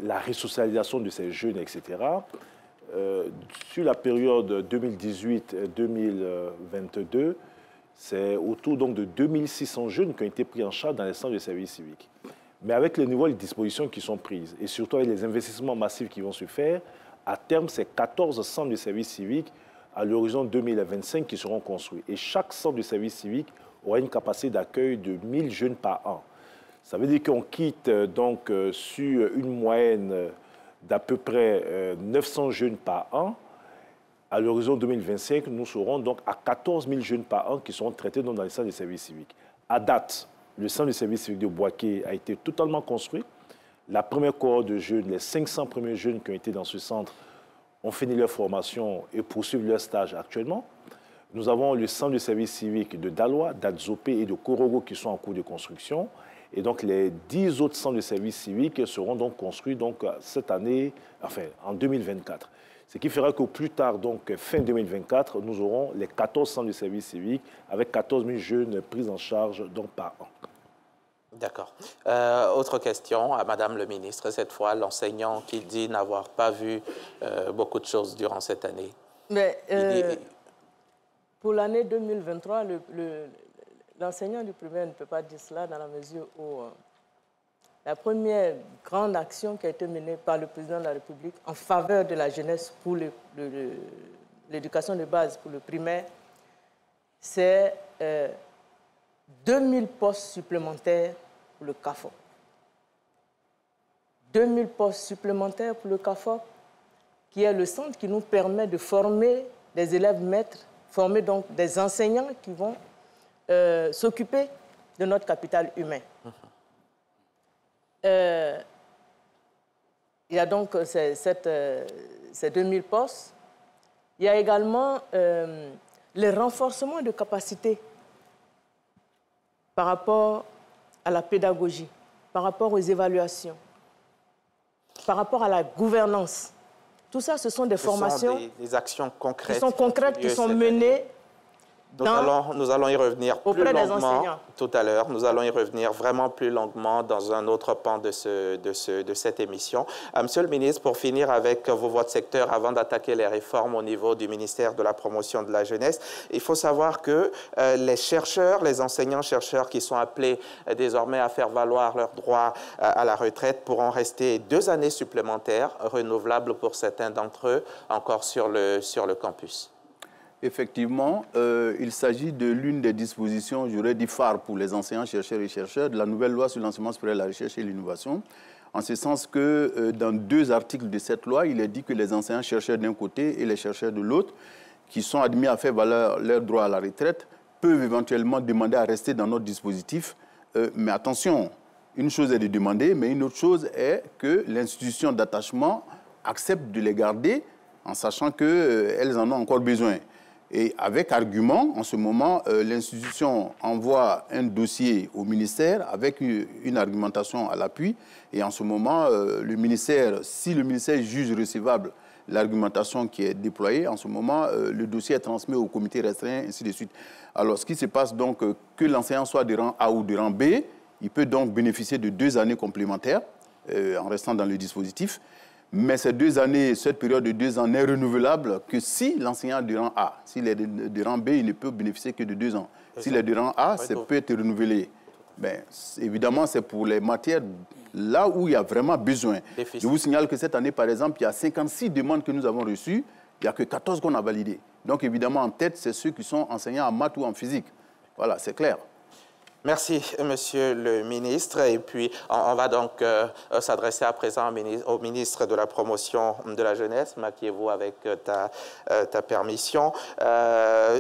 la resocialisation de ces jeunes, etc. Sur la période 2018-2022, c'est autour donc, de 2600 jeunes qui ont été pris en charge dans les centres de service civique. Mais avec les nouvelles dispositions qui sont prises, et surtout avec les investissements massifs qui vont se faire, à terme, c'est 14 centres de service civique à l'horizon 2025 qui seront construits. Et chaque centre de service civique aura une capacité d'accueil de 1000 jeunes par an. Ça veut dire qu'on quitte donc sur une moyenne d'à peu près 900 jeunes par an. À l'horizon 2025, nous serons donc à 14 000 jeunes par an qui seront traités dans les centres de service civique. À date, le centre de service civique de Boaké a été totalement construit. La première cohorte de jeunes, les 500 premiers jeunes qui ont été dans ce centre, ont fini leur formation et poursuivent leur stage actuellement. Nous avons le centre de service civique de Daloa, d'Adzopé et de Korogo qui sont en cours de construction. Et donc, les 10 autres centres de service civique seront donc construits donc, cette année, enfin, en 2024. Ce qui fera qu'au plus tard, donc fin 2024, nous aurons les 14 centres de service civique avec 14 000 jeunes pris en charge donc, par an. D'accord. Autre question à Madame le ministre, cette fois l'enseignant qui dit n'avoir pas vu beaucoup de choses durant cette année. Mais pour l'année 2023, l'enseignant du primaire ne peut pas dire cela dans la mesure où la première grande action qui a été menée par le président de la République en faveur de la jeunesse pour l'éducation de base pour le primaire, c'est 2000 postes supplémentaires pour le CAFOP. 2000 postes supplémentaires pour le CAFOP, qui est le centre qui nous permet de former des élèves maîtres, former donc des enseignants qui vont s'occuper de notre capital humain. Il y a donc ces 2000 postes. Il y a également les renforcements de capacités par rapport à la pédagogie, par rapport aux évaluations, par rapport à la gouvernance. Tout ça, ce sont des formations, des actions concrètes qui sont concrètes, qui sont menées Nous allons y revenir plus longuement tout à l'heure. Nous allons y revenir vraiment plus longuement dans un autre pan de cette émission. Monsieur le ministre, pour finir avec votre secteur, avant d'attaquer les réformes au niveau du ministère de la Promotion de la Jeunesse, il faut savoir que les chercheurs, les enseignants-chercheurs qui sont appelés désormais à faire valoir leurs droits à la retraite pourront rester 2 années supplémentaires, renouvelables pour certains d'entre eux, encore sur le campus. Effectivement, il s'agit de l'une des dispositions, j'aurais dit phare pour les enseignants, chercheurs et chercheurs, de la nouvelle loi sur l'enseignement supérieur, la recherche et l'innovation. En ce sens que dans 2 articles de cette loi, il est dit que les enseignants chercheurs d'un côté et les chercheurs de l'autre, qui sont admis à faire valoir leur droit à la retraite, peuvent éventuellement demander à rester dans notre dispositif. Mais attention, une chose est de demander, mais une autre chose est que l'institution d'attachement accepte de les garder en sachant qu'elles en ont encore besoin. Et avec argument, en ce moment, l'institution envoie un dossier au ministère avec une argumentation à l'appui. Et en ce moment, le ministère, si le ministère juge recevable l'argumentation qui est déployée, en ce moment, le dossier est transmis au comité restreint, ainsi de suite. Alors, ce qui se passe donc, que l'enseignant soit de rang A ou de rang B, il peut donc bénéficier de 2 années complémentaires en restant dans le dispositif. Mais ces 2 années, cette période de 2 ans n'est renouvelable que si l'enseignant est de rang A. S'il est de rang B, il ne peut bénéficier que de 2 ans. S'il est de rang A, ça peut être renouvelé. Mais évidemment, c'est pour les matières là où il y a vraiment besoin. Je vous signale que cette année, par exemple, il y a 56 demandes que nous avons reçues. Il n'y a que 14 qu'on a validées. Donc évidemment, en tête, c'est ceux qui sont enseignants en maths ou en physique. Voilà, c'est clair. Merci, Monsieur le ministre. Et puis, on va donc s'adresser à présent au ministre de la Promotion de la Jeunesse. Maquillez-vous avec ta permission.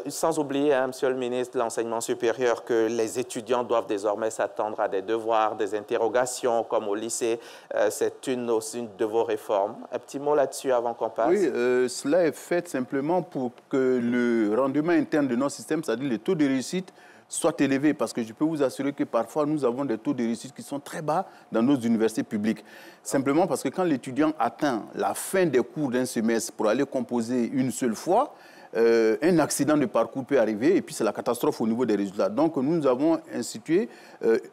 Sans oublier, hein, Monsieur le ministre de l'Enseignement supérieur, que les étudiants doivent désormais s'attendre à des devoirs, des interrogations, comme au lycée. C'est une de vos réformes. Un petit mot là-dessus avant qu'on passe. Oui, cela est fait simplement pour que le rendement interne de notre système, c'est-à-dire les taux de réussite, soit élevé, parce que je peux vous assurer que parfois nous avons des taux de réussite qui sont très bas dans nos universités publiques. Simplement parce que quand l'étudiant atteint la fin des cours d'un semestre pour aller composer une seule fois, un accident de parcours peut arriver et puis c'est la catastrophe au niveau des résultats. Donc nous avons institué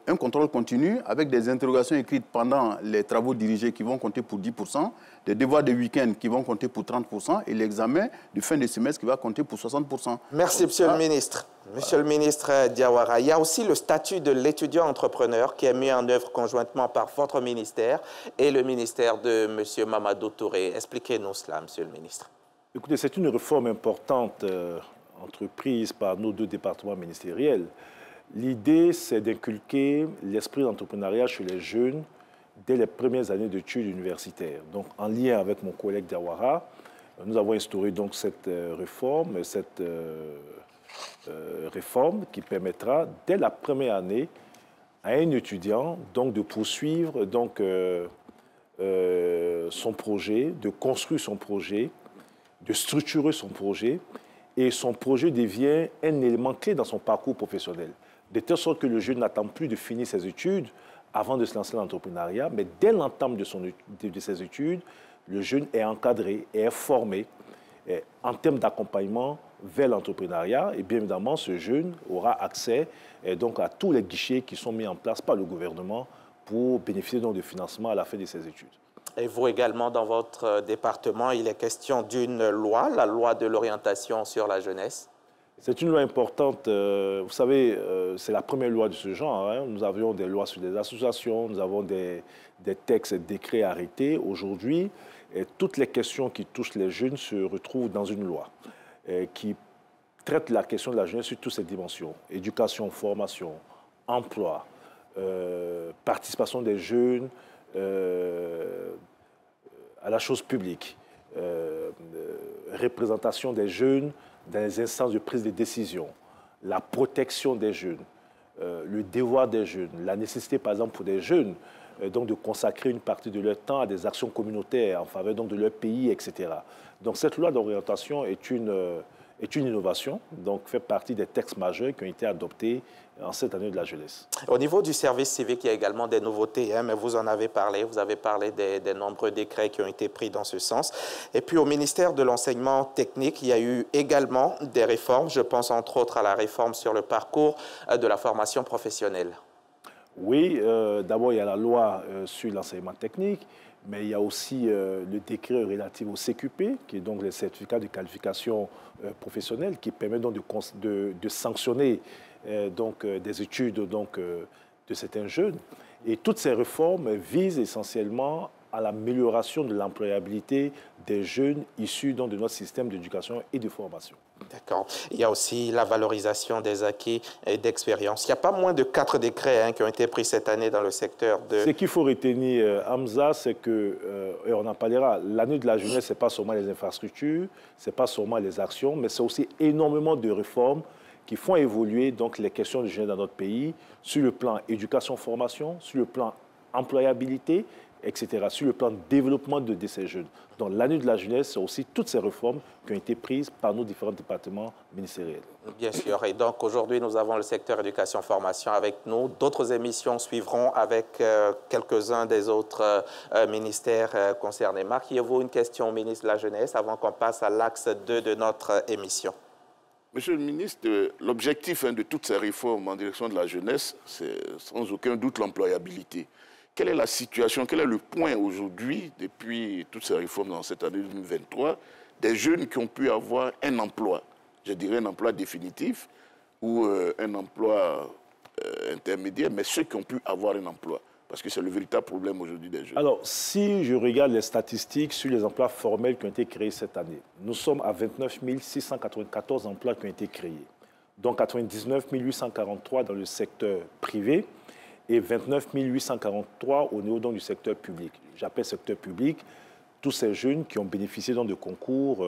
un contrôle continu avec des interrogations écrites pendant les travaux dirigés qui vont compter pour 10%, des devoirs de week-end qui vont compter pour 30% et l'examen de fin de semestre qui va compter pour 60%. Merci, Monsieur le ministre. Monsieur le ministre Diawara, il y a aussi le statut de l'étudiant entrepreneur qui est mis en œuvre conjointement par votre ministère et le ministère de M. Mamadou Touré. Expliquez-nous cela, Monsieur le ministre. Écoutez, c'est une réforme importante entreprise par nos 2 départements ministériels. L'idée, c'est d'inculquer l'esprit d'entrepreneuriat chez les jeunes dès les premières années d'études universitaires. Donc, en lien avec mon collègue Diawara, nous avons instauré donc cette réforme, qui permettra, dès la première année, à un étudiant donc, de poursuivre donc, son projet, de construire son projet, de structurer son projet, et son projet devient un élément clé dans son parcours professionnel. De telle sorte que le jeune n'attend plus de finir ses études avant de se lancer dans l'entrepreneuriat, mais dès l'entame de ses études, le jeune est encadré et est formé en termes d'accompagnement vers l'entrepreneuriat. Et bien évidemment, ce jeune aura accès donc, à tous les guichets qui sont mis en place par le gouvernement pour bénéficier donc, de financement à la fin de ses études. Et vous également, dans votre département, il est question d'une loi, la loi de l'orientation sur la jeunesse. C'est une loi importante. Vous savez, c'est la première loi de ce genre. Hein. Nous avions des lois sur les associations, nous avons des textes, des décrets arrêtés. Aujourd'hui, toutes les questions qui touchent les jeunes se retrouvent dans une loi qui traite la question de la jeunesse sur toutes ses dimensions. Éducation, formation, emploi, participation des jeunes, à la chose publique, représentation des jeunes dans les instances de prise de décision, la protection des jeunes, le devoir des jeunes, la nécessité par exemple pour des jeunes donc de consacrer une partie de leur temps à des actions communautaires en faveur donc, de leur pays, etc. Donc cette loi d'orientation est une innovation, donc fait partie des textes majeurs qui ont été adoptés en cette année de la jeunesse. Au niveau du service civique, il y a également des nouveautés, hein, mais vous en avez parlé. Vous avez parlé des nombreux décrets qui ont été pris dans ce sens. Et puis au ministère de l'Enseignement technique, il y a eu également des réformes. Je pense entre autres à la réforme sur le parcours de la formation professionnelle. Oui, d'abord il y a la loi sur l'enseignement technique, mais il y a aussi le décret relatif au CQP, qui est donc le certificat de qualification professionnelle, qui permet donc de sanctionner des études de certains jeunes. Et toutes ces réformes visent essentiellement à l'amélioration de l'employabilité des jeunes issus donc, de notre système d'éducation et de formation. D'accord. Il y a aussi la valorisation des acquis et d'expérience. Il n'y a pas moins de 4 décrets qui ont été pris cette année dans le secteur de... Ce qu'il faut retenir, Hamza, c'est que, et on en parlera, l'année de la jeunesse, ce n'est pas seulement les infrastructures, ce n'est pas seulement les actions, mais c'est aussi énormément de réformes qui font évoluer donc, les questions de jeunesse dans notre pays sur le plan éducation-formation, sur le plan employabilité, etc., sur le plan de développement de ces jeunes. Donc l'année de la jeunesse, c'est aussi toutes ces réformes qui ont été prises par nos différents départements ministériels. Bien sûr. Et donc aujourd'hui, nous avons le secteur éducation-formation avec nous. D'autres émissions suivront avec quelques-uns des autres ministères concernés. Marc, y a-t-il une question au ministre de la Jeunesse avant qu'on passe à l'axe 2 de notre émission? Monsieur le ministre, l'objectif de toutes ces réformes en direction de la jeunesse, c'est sans aucun doute l'employabilité. Quelle est la situation, quel est le point aujourd'hui, depuis toutes ces réformes dans cette année 2023, des jeunes qui ont pu avoir un emploi, je dirais un emploi définitif ou un emploi intermédiaire, mais ceux qui ont pu avoir un emploi? Parce que c'est le véritable problème aujourd'hui des jeunes. Alors, si je regarde les statistiques sur les emplois formels qui ont été créés cette année, nous sommes à 29 694 emplois qui ont été créés, dont 99 843 dans le secteur privé et 29 843 au niveau donc, du secteur public. J'appelle secteur public tous ces jeunes qui ont bénéficié donc, de concours,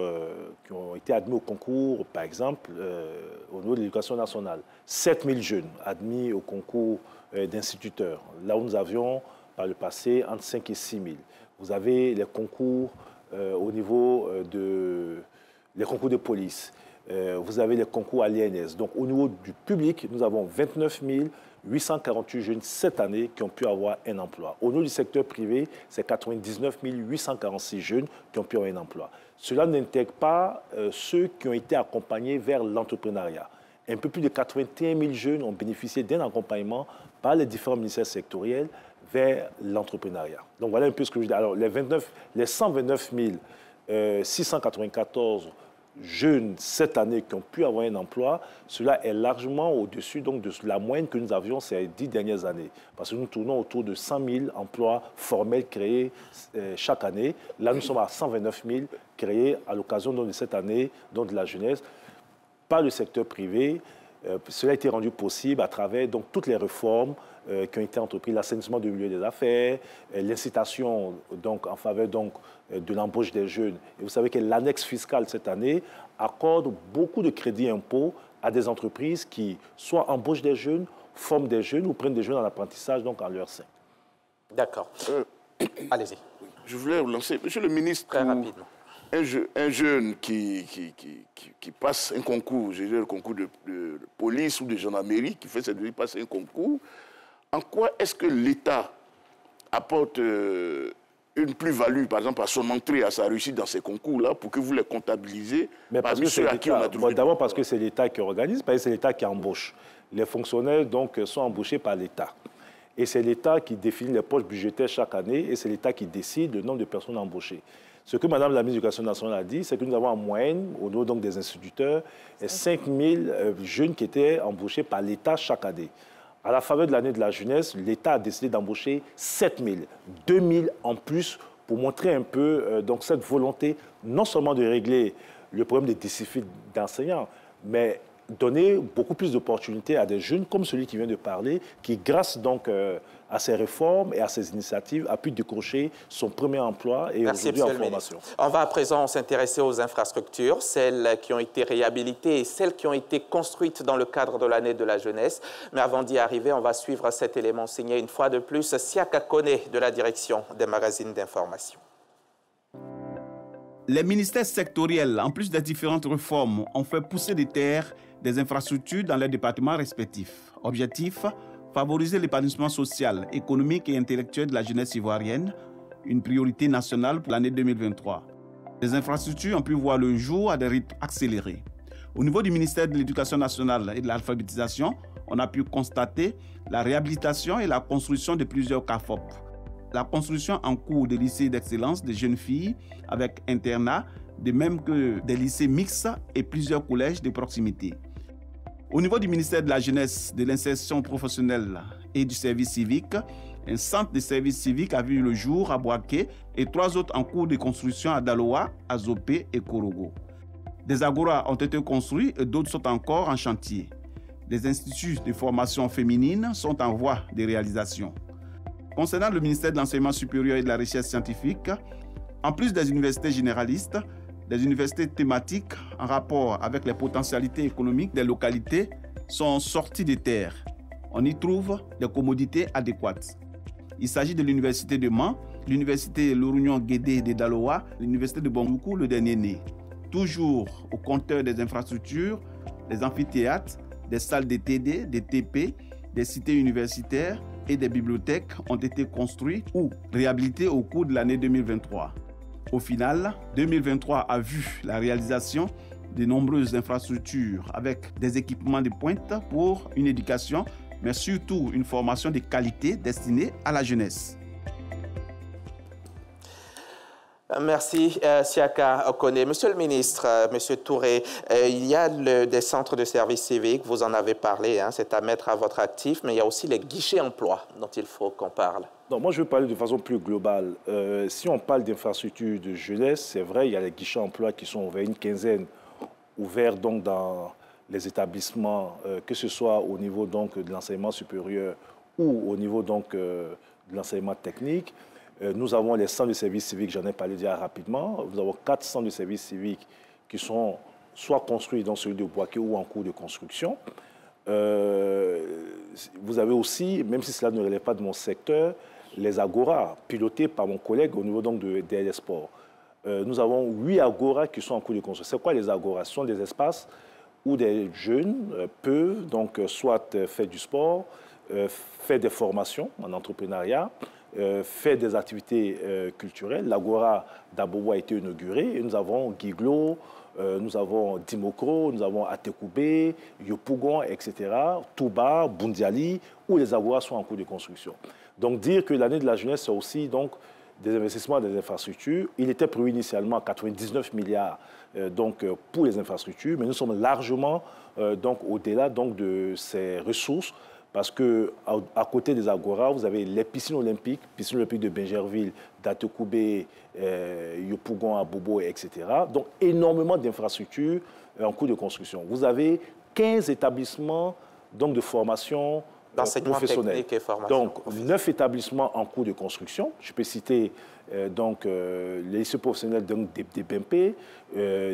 qui ont été admis au concours, par exemple, au niveau de l'éducation nationale. 7 000 jeunes admis au concours d'instituteurs, là où nous avions par le passé entre 5 et 6 000. Vous avez les concours au niveau les concours de police, vous avez les concours à l'INS. Donc au niveau du public, nous avons 29 848 jeunes cette année qui ont pu avoir un emploi. Au niveau du secteur privé, c'est 99 846 jeunes qui ont pu avoir un emploi. Cela n'intègre pas ceux qui ont été accompagnés vers l'entrepreneuriat. Un peu plus de 81 000 jeunes ont bénéficié d'un accompagnement par les différents ministères sectoriels vers l'entrepreneuriat. Donc voilà un peu ce que je dis. Alors les 129 694 jeunes cette année qui ont pu avoir un emploi, cela est largement au-dessus donc, de la moyenne que nous avions ces 10 dernières années. Parce que nous tournons autour de 100 000 emplois formels créés chaque année. Là, nous sommes à 129 000 créés à l'occasion de cette année donc, de la jeunesse par le secteur privé. Cela a été rendu possible à travers donc, toutes les réformes qui ont été entreprises, l'assainissement du milieu des affaires, l'incitation en faveur donc, de l'embauche des jeunes. Et vous savez que l'annexe fiscale cette année accorde beaucoup de crédits impôts à des entreprises qui soit embauchent des jeunes, forment des jeunes ou prennent des jeunes en apprentissage donc en leur sein. D'accord. Allez-y. Je voulais vous lancer, monsieur le ministre, très rapidement. Un jeune qui passe un concours, je dirais le concours de police ou de gendarmerie, qui fait il passe un concours, en quoi est-ce que l'État apporte une plus-value, par exemple, à son entrée, à sa réussite dans ces concours-là, pour que vous les comptabilisez? Mais parce que c'est l'État. D'abord parce que c'est l'État qui organise, parce que c'est l'État qui embauche. Les fonctionnaires donc, sont embauchés par l'État. Et c'est l'État qui définit les postes budgétaires chaque année, et c'est l'État qui décide le nombre de personnes embauchées. Ce que Mme la ministre de l'Éducation nationale a dit, c'est que nous avons en moyenne, au niveau donc, des instituteurs, 5 000 jeunes qui étaient embauchés par l'État chaque année. À la faveur de l'année de la jeunesse, l'État a décidé d'embaucher 7 000, 2 000 en plus pour montrer un peu donc, cette volonté non seulement de régler le problème des déficits d'enseignants, mais donner beaucoup plus d'opportunités à des jeunes comme celui qui vient de parler, qui grâce donc à ces réformes et à ces initiatives a pu décrocher son premier emploi et aujourd'hui en formation. On va à présent s'intéresser aux infrastructures, celles qui ont été réhabilitées et celles qui ont été construites dans le cadre de l'année de la jeunesse. Mais avant d'y arriver, on va suivre cet élément signé une fois de plus Siaka Kone de la direction des magazines d'information. Les ministères sectoriels, en plus des différentes réformes, ont fait pousser des terres des infrastructures dans leurs départements respectifs. Objectif, favoriser l'épanouissement social, économique et intellectuel de la jeunesse ivoirienne, une priorité nationale pour l'année 2023. Les infrastructures ont pu voir le jour à des rythmes accélérés. Au niveau du ministère de l'Éducation nationale et de l'alphabétisation, on a pu constater la réhabilitation et la construction de plusieurs CAFOP. La construction en cours des lycées d'excellence des jeunes filles avec internat, de même que des lycées mixtes et plusieurs collèges de proximité. Au niveau du ministère de la Jeunesse, de l'Insertion professionnelle et du service civique, Un centre de services civiques a vu le jour à Boaké et 3 autres en cours de construction à Daloa, à Zopé et Korogo. Des agoras ont été construits et d'autres sont encore en chantier. Des instituts de formation féminine sont en voie de réalisation. Concernant le ministère de l'Enseignement supérieur et de la Recherche scientifique, en plus des universités généralistes, des universités thématiques en rapport avec les potentialités économiques des localités sont sorties des terres. On y trouve des commodités adéquates. Il s'agit de l'université de Mans, l'université Lorugnon-Guédé de Daloa, l'université de Bangoukou, le dernier né. Toujours au compteur des infrastructures, des amphithéâtres, des salles de TD, des TP, des cités universitaires et des bibliothèques ont été construits ou réhabilités au cours de l'année 2023. Au final, 2023 a vu la réalisation de nombreuses infrastructures avec des équipements de pointe pour une éducation, mais surtout une formation de qualité destinée à la jeunesse. Merci, Siaka Okone. Monsieur le ministre, Monsieur Touré, il y a des centres de services civiques, vous en avez parlé, hein, c'est à mettre à votre actif, mais il y a aussi les guichets emploi dont il faut qu'on parle. Non, moi, je veux parler de façon plus globale. Si on parle d'infrastructures de jeunesse, c'est vrai, il y a les guichets emploi qui sont ouverts, une quinzaine, ouverts donc dans les établissements, que ce soit au niveau donc, de l'enseignement supérieur ou au niveau donc, de l'enseignement technique. Nous avons les centres de services civiques, j'en ai parlé déjà rapidement. Nous avons 4 centres de services civiques qui sont soit construits dans celui de Boaké ou en cours de construction. Vous avez aussi, même si cela ne relève pas de mon secteur, les agoras pilotés par mon collègue au niveau donc de DL Sport. Nous avons 8 agoras qui sont en cours de construction. C'est quoi les agoras? Ce sont des espaces où des jeunes peuvent donc soit faire du sport, faire des formations en entrepreneuriat, faire des activités culturelles. L'Agora d'Abobo a été inaugurée et nous avons Guiglo, nous avons Dimokro, nous avons Atekoubé, Yopougon, etc., Touba, Bundiali, où les Agoras sont en cours de construction. Donc dire que l'année de la jeunesse, c'est aussi donc, des investissements dans des infrastructures. Il était prévu initialement 99 milliards donc, pour les infrastructures, mais nous sommes largement donc, au-delà donc, de ces ressources. Parce qu'à côté des agoras, vous avez les piscines olympiques de Bingerville, d'Atekoubé, Yopougon, Abobo, etc. Donc, énormément d'infrastructures en cours de construction. Vous avez 15 établissements donc, de formation professionnelle. Donc, 9 établissements en cours de construction. Je peux citer donc, les lycées professionnels des BMP,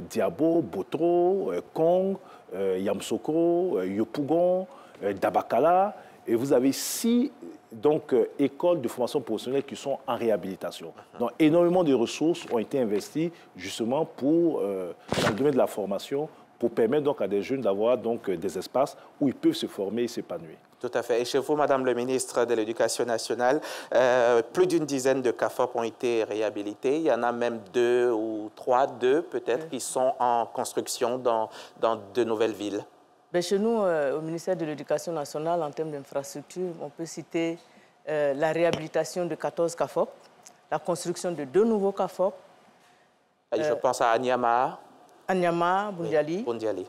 Diabo, Botro, Kong, Yamsokro, Yopougon, Dabakala, et vous avez 6 donc, écoles de formation professionnelle qui sont en réhabilitation. Donc, énormément de ressources ont été investies justement pour, dans le domaine de la formation, pour permettre donc, à des jeunes d'avoir donc, des espaces où ils peuvent se former et s'épanouir. Tout à fait. Et chez vous, Madame le ministre de l'Éducation nationale, plus d'une dizaine de CAFOP ont été réhabilités. Il y en a même 2 ou 3, peut-être, qui sont en construction dans de nouvelles villes. Ben chez nous, au ministère de l'Éducation nationale, en termes d'infrastructures, on peut citer la réhabilitation de 14 CAFOP, la construction de 2 nouveaux CAFOP. Je pense à Anyama. Anyama, Bundiali. Oui, Bundiali.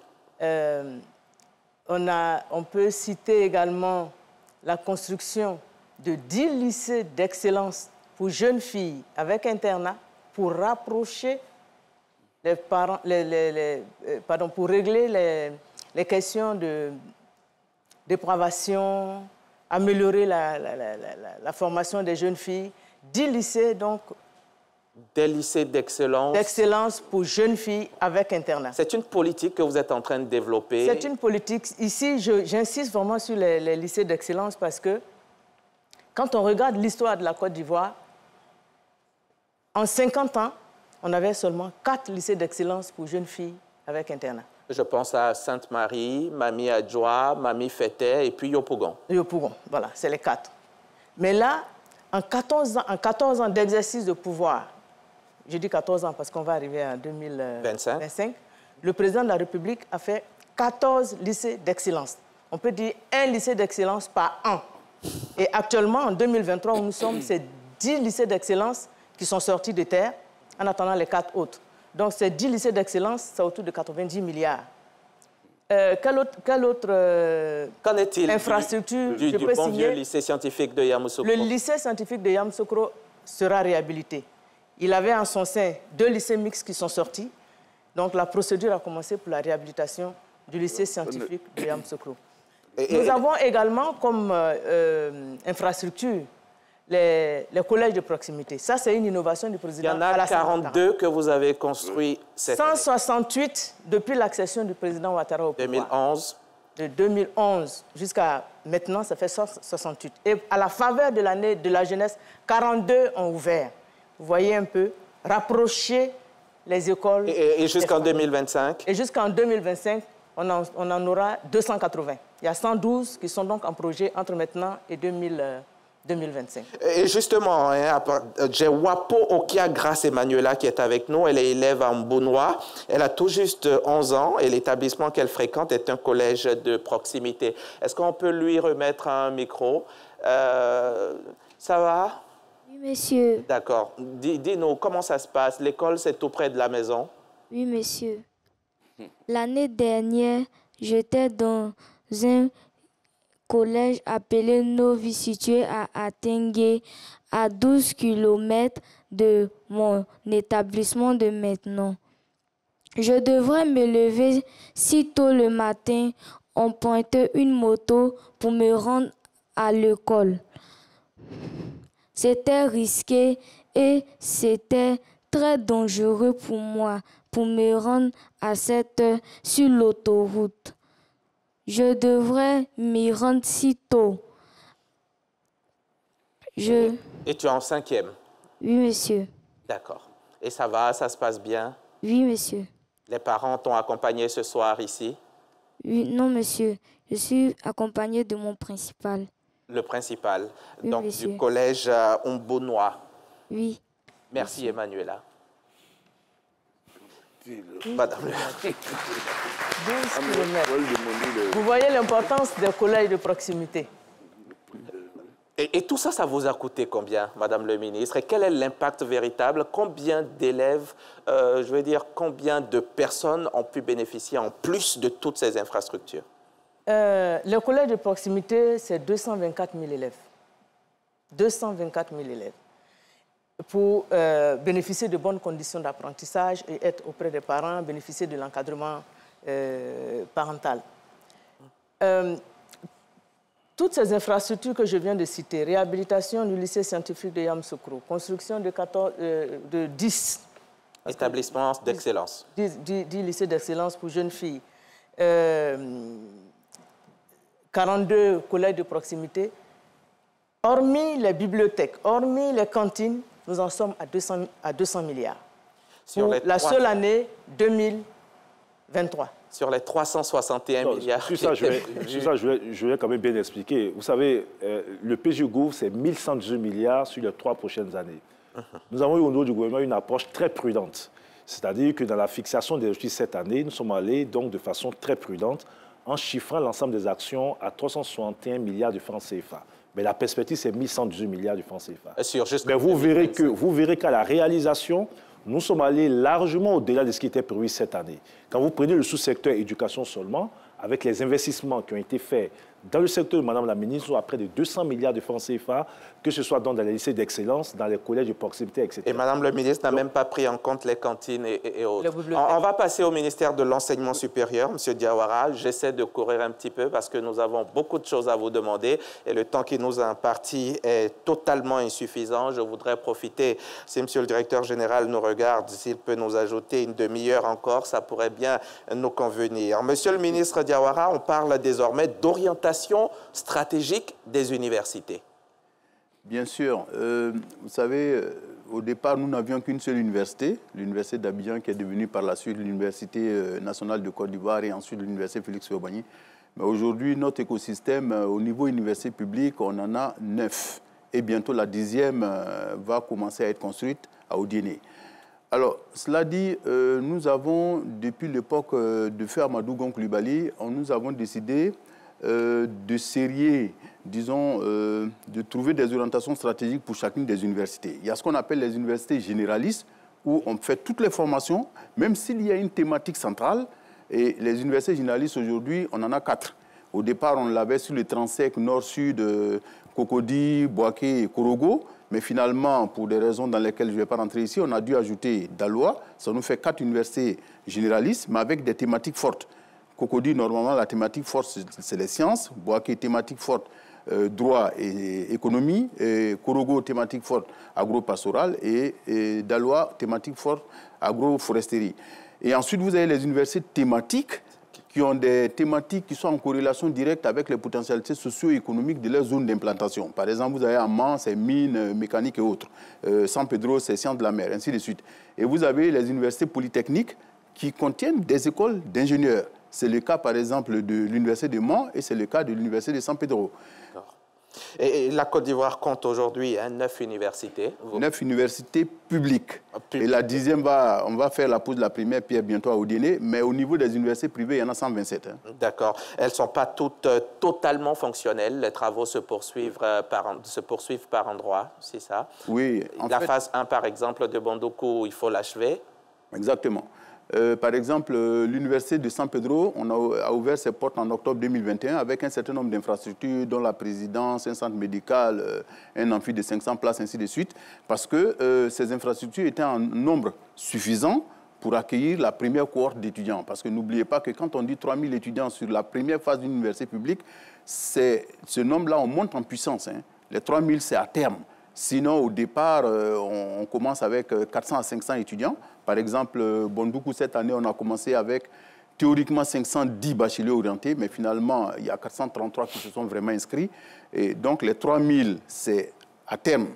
On peut citer également la construction de 10 lycées d'excellence pour jeunes filles avec internat pour rapprocher les parents, pour régler les questions de dépravation, améliorer la formation des jeunes filles. 10 lycées, donc. Des lycées d'excellence. D'excellence pour jeunes filles avec internat. C'est une politique que vous êtes en train de développer. C'est une politique. Ici, j'insiste vraiment sur les lycées d'excellence parce que quand on regarde l'histoire de la Côte d'Ivoire, en 50 ans, on avait seulement 4 lycées d'excellence pour jeunes filles avec internat. Je pense à Sainte-Marie, Mami Adjoa, Mami Fété et puis Yopougon. Yopougon, voilà, c'est les 4. Mais là, en 14 ans d'exercice de pouvoir, je dis 14 ans parce qu'on va arriver en 2025, le président de la République a fait 14 lycées d'excellence. On peut dire 1 lycée d'excellence par an. Et actuellement, en 2023, où nous sommes, c'est 10 lycées d'excellence qui sont sortis de terre en attendant les 4 autres. Donc, ces 10 lycées d'excellence, c'est autour de 90 milliards. Quelle autre Qu'en est-il infrastructure du bon vieux lycée scientifique de Yamoussoukro? Le lycée scientifique de Yamoussoukro sera réhabilité. Il avait en son sein 2 lycées mixtes qui sont sortis. Donc la procédure a commencé pour la réhabilitation du lycée scientifique de Yamoussoukro. Nous avons également comme infrastructure les collèges de proximité. Ça, c'est une innovation du président. Il y en a 42 que vous avez construits cette année. 168 depuis l'accession du président Ouattara au pouvoir. 2011. De 2011 jusqu'à maintenant, ça fait 168. Et à la faveur de l'année de la jeunesse, 42 ont ouvert. Vous voyez un peu, rapprocher les écoles. Et jusqu'en 2025? Et jusqu'en 2025, on en aura 280. Il y a 112 qui sont donc en projet entre maintenant et 2025. Et justement, j'ai Wapo Okia Grace Emmanuela qui est avec nous. Elle est élève en Mbounois. Elle a tout juste 11 ans et l'établissement qu'elle fréquente est un collège de proximité. Est-ce qu'on peut lui remettre un micro? Ça va? Oui, monsieur. D'accord. Dis-nous, comment ça se passe? L'école, c'est tout près de la maison? Oui, monsieur. L'année dernière, j'étais dans un collège appelé Novi, situé à Atengue, à 12 km de mon établissement de maintenant. Je devrais me lever si tôt le matin, emprunter une moto pour me rendre à l'école. C'était risqué et c'était très dangereux pour moi pour me rendre à cette heure sur l'autoroute. Je devrais m'y rendre si tôt. Et tu es en 5e? Oui, monsieur. D'accord. Et ça va, ça se passe bien? Oui, monsieur. Les parents t'ont accompagné ce soir ici? Oui, non, monsieur. Je suis accompagné de mon principal. Le principal, oui, donc monsieur. du collège Mbounois. Oui. Merci, monsieur. Emmanuela. Madame le... Vous voyez l'importance des collèges de proximité. Et tout ça, ça vous a coûté combien, Madame le ministre? Et quel est l'impact véritable? Combien d'élèves, je veux dire, combien de personnes ont pu bénéficier en plus de toutes ces infrastructures? Le collège de proximité, c'est 224 000 élèves. 224 000 élèves. Pour bénéficier de bonnes conditions d'apprentissage et être auprès des parents, bénéficier de l'encadrement parental. Toutes ces infrastructures que je viens de citer, réhabilitation du lycée scientifique de Yamoussoukro, construction de 10 établissements d'excellence. 10 lycées d'excellence pour jeunes filles, 42 collèges de proximité. Hormis les bibliothèques, hormis les cantines, nous en sommes à 200 milliards. Pour la seule année 2023. Sur les 361 milliards. Sur ça, je vais quand même bien expliquer. Vous savez, le PJ Gouv, c'est 1118 milliards sur les 3 prochaines années. Nous avons eu au niveau du gouvernement une approche très prudente. C'est-à-dire que dans la fixation des objectifs cette année, nous sommes allés donc de façon très prudente en chiffrant l'ensemble des actions à 361 milliards de francs CFA. Mais la perspective, c'est 1118 milliards de francs CFA. Mais vous verrez qu'à la réalisation, nous sommes allés largement au-delà de ce qui était prévu cette année. Quand vous prenez le sous-secteur éducation seulement, avec les investissements qui ont été faits dans le secteur de Madame la ministre, à près de 200 milliards de francs CFA, que ce soit dans les lycées d'excellence, dans les collèges de proximité, etc. Et Madame le ministre n'a même pas pris en compte les cantines et autres. On va passer au ministère de l'Enseignement supérieur, M. Diawara. J'essaie de courir un petit peu parce que nous avons beaucoup de choses à vous demander et le temps qui nous a imparti est totalement insuffisant. Je voudrais profiter, si M. le directeur général nous regarde, s'il peut nous ajouter une demi-heure encore, ça pourrait bien nous convenir. Monsieur le ministre Diawara, on parle désormais d'orientation stratégique des universités. Bien sûr. Vous savez, au départ, nous n'avions qu'une seule université, l'université d'Abidjan, qui est devenue par la suite l'Université nationale de Côte d'Ivoire et ensuite l'Université Félix-Houphouët-Boigny. Mais aujourd'hui, notre écosystème, au niveau université publique, on en a 9. Et bientôt, la 10e va commencer à être construite à Odiéné. Alors, cela dit, nous avons, depuis l'époque de Feu Amadou Gon Coulibaly, nous avons décidé de sérier, disons, de trouver des orientations stratégiques pour chacune des universités. Il y a ce qu'on appelle les universités généralistes, où on fait toutes les formations, même s'il y a une thématique centrale, Et les universités généralistes, aujourd'hui, on en a 4. Au départ, on l'avait sur le transect nord-sud, Cocody, Boaké et Korogo. Mais finalement, pour des raisons dans lesquelles je ne vais pas rentrer ici, on a dû ajouter Daloa. Ça nous fait 4 universités généralistes, mais avec des thématiques fortes. Cocody, normalement, la thématique forte, c'est les sciences. Boaké, thématique forte, droit et économie. Et Korogo, thématique forte, agro-pastoral. Et Daloa, thématique forte, agroforesterie. Et ensuite, vous avez les universités thématiques qui ont des thématiques qui sont en corrélation directe avec les potentialités socio-économiques de leur zone d'implantation. Par exemple, vous avez Amman, c'est mines, mécanique et autres. San Pedro, c'est sciences de la mer, ainsi de suite. Et vous avez les universités polytechniques qui contiennent des écoles d'ingénieurs. C'est le cas, par exemple, de l'université de Mans et c'est le cas de l'université de San Pedro. Et la Côte d'Ivoire compte aujourd'hui 9 universités. 9 universités publiques. Et la 10e, on va faire la pose de la première pierre bientôt à Odiéné, mais au niveau des universités privées, il y en a 127. D'accord. Elles ne sont pas toutes totalement fonctionnelles. Les travaux se poursuivent par endroits, c'est ça? Oui. La phase 1, par exemple, de Bondoukou, il faut l'achever. Exactement. Par exemple, l'université de San Pedro, on a ouvert ses portes en octobre 2021 avec un certain nombre d'infrastructures, dont la présidence, un centre médical, un amphi de 500 places, ainsi de suite, parce que ces infrastructures étaient en nombre suffisant pour accueillir la première cohorte d'étudiants. Parce que n'oubliez pas que quand on dit 3000 étudiants sur la première phase d'une université publique, ce nombre-là, on monte en puissance. Hein. Les 3000, c'est à terme. Sinon, au départ, on commence avec 400 à 500 étudiants. Par exemple, Bondoukou, cette année, on a commencé avec théoriquement 510 bacheliers orientés, mais finalement, il y a 433 qui se sont vraiment inscrits. Et donc, les 3000, c'est à terme.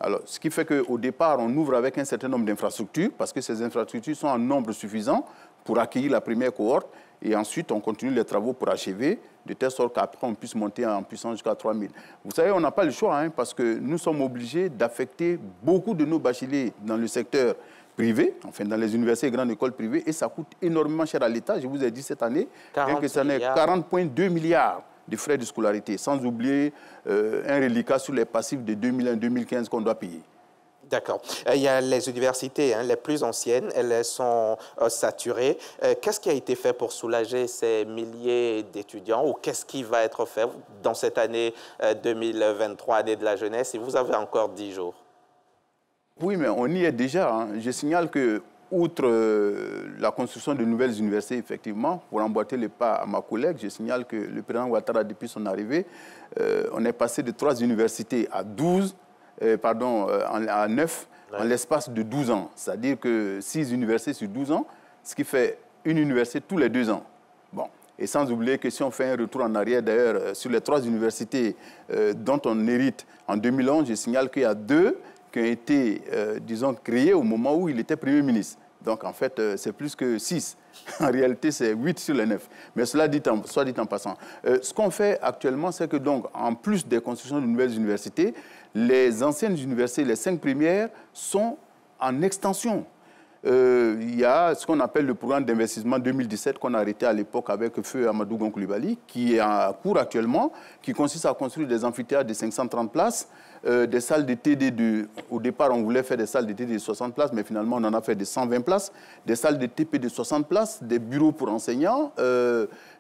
Alors, ce qui fait qu'au départ, on ouvre avec un certain nombre d'infrastructures, parce que ces infrastructures sont en nombre suffisant pour accueillir la première cohorte. Et ensuite, on continue les travaux pour achever, de telle sorte qu'après, on puisse monter en puissance jusqu'à 3000. Vous savez, on n'a pas le choix, hein, parce que nous sommes obligés d'affecter beaucoup de nos bacheliers dans le secteur privé, enfin dans les universités et grandes écoles privées, et ça coûte énormément cher à l'État. Je vous ai dit cette année, bien que ça n'est 40,2 milliards de frais de scolarité, sans oublier un reliquat sur les passifs de 2001-2015 qu'on doit payer. D'accord. Il y a les universités les plus anciennes, elles sont saturées. Qu'est-ce qui a été fait pour soulager ces milliers d'étudiants ou qu'est-ce qui va être fait dans cette année 2023, année de la jeunesse, et vous avez encore 10 jours? Oui, mais on y est déjà. Hein. Je signale que, outre la construction de nouvelles universités, effectivement, pour emboîter les pas à ma collègue, je signale que le président Ouattara, depuis son arrivée, on est passé de 3 universités à 9 en l'espace de 12 ans. C'est-à-dire que 6 universités sur 12 ans, ce qui fait une université tous les 2 ans. Bon. Et sans oublier que si on fait un retour en arrière, d'ailleurs, sur les 3 universités dont on hérite en 2011, je signale qu'il y a 2 qui ont été, disons, créés au moment où il était Premier ministre. Donc, en fait, c'est plus que 6. En réalité, c'est 8 sur les 9. Mais cela soit dit en passant. Ce qu'on fait actuellement, c'est que, donc, en plus des constructions de nouvelles universités, les anciennes universités, les 5 premières, sont en extension. Il y a ce qu'on appelle le programme d'investissement 2017 qu'on a arrêté à l'époque avec Feu Amadou Gon Coulibaly, qui est en cours actuellement, qui consiste à construire des amphithéâtres de 530 places, des salles de TD au départ, on voulait faire des salles de TD de 60 places, mais finalement, on en a fait de 120 places, des salles de TP de 60 places, des bureaux pour enseignants,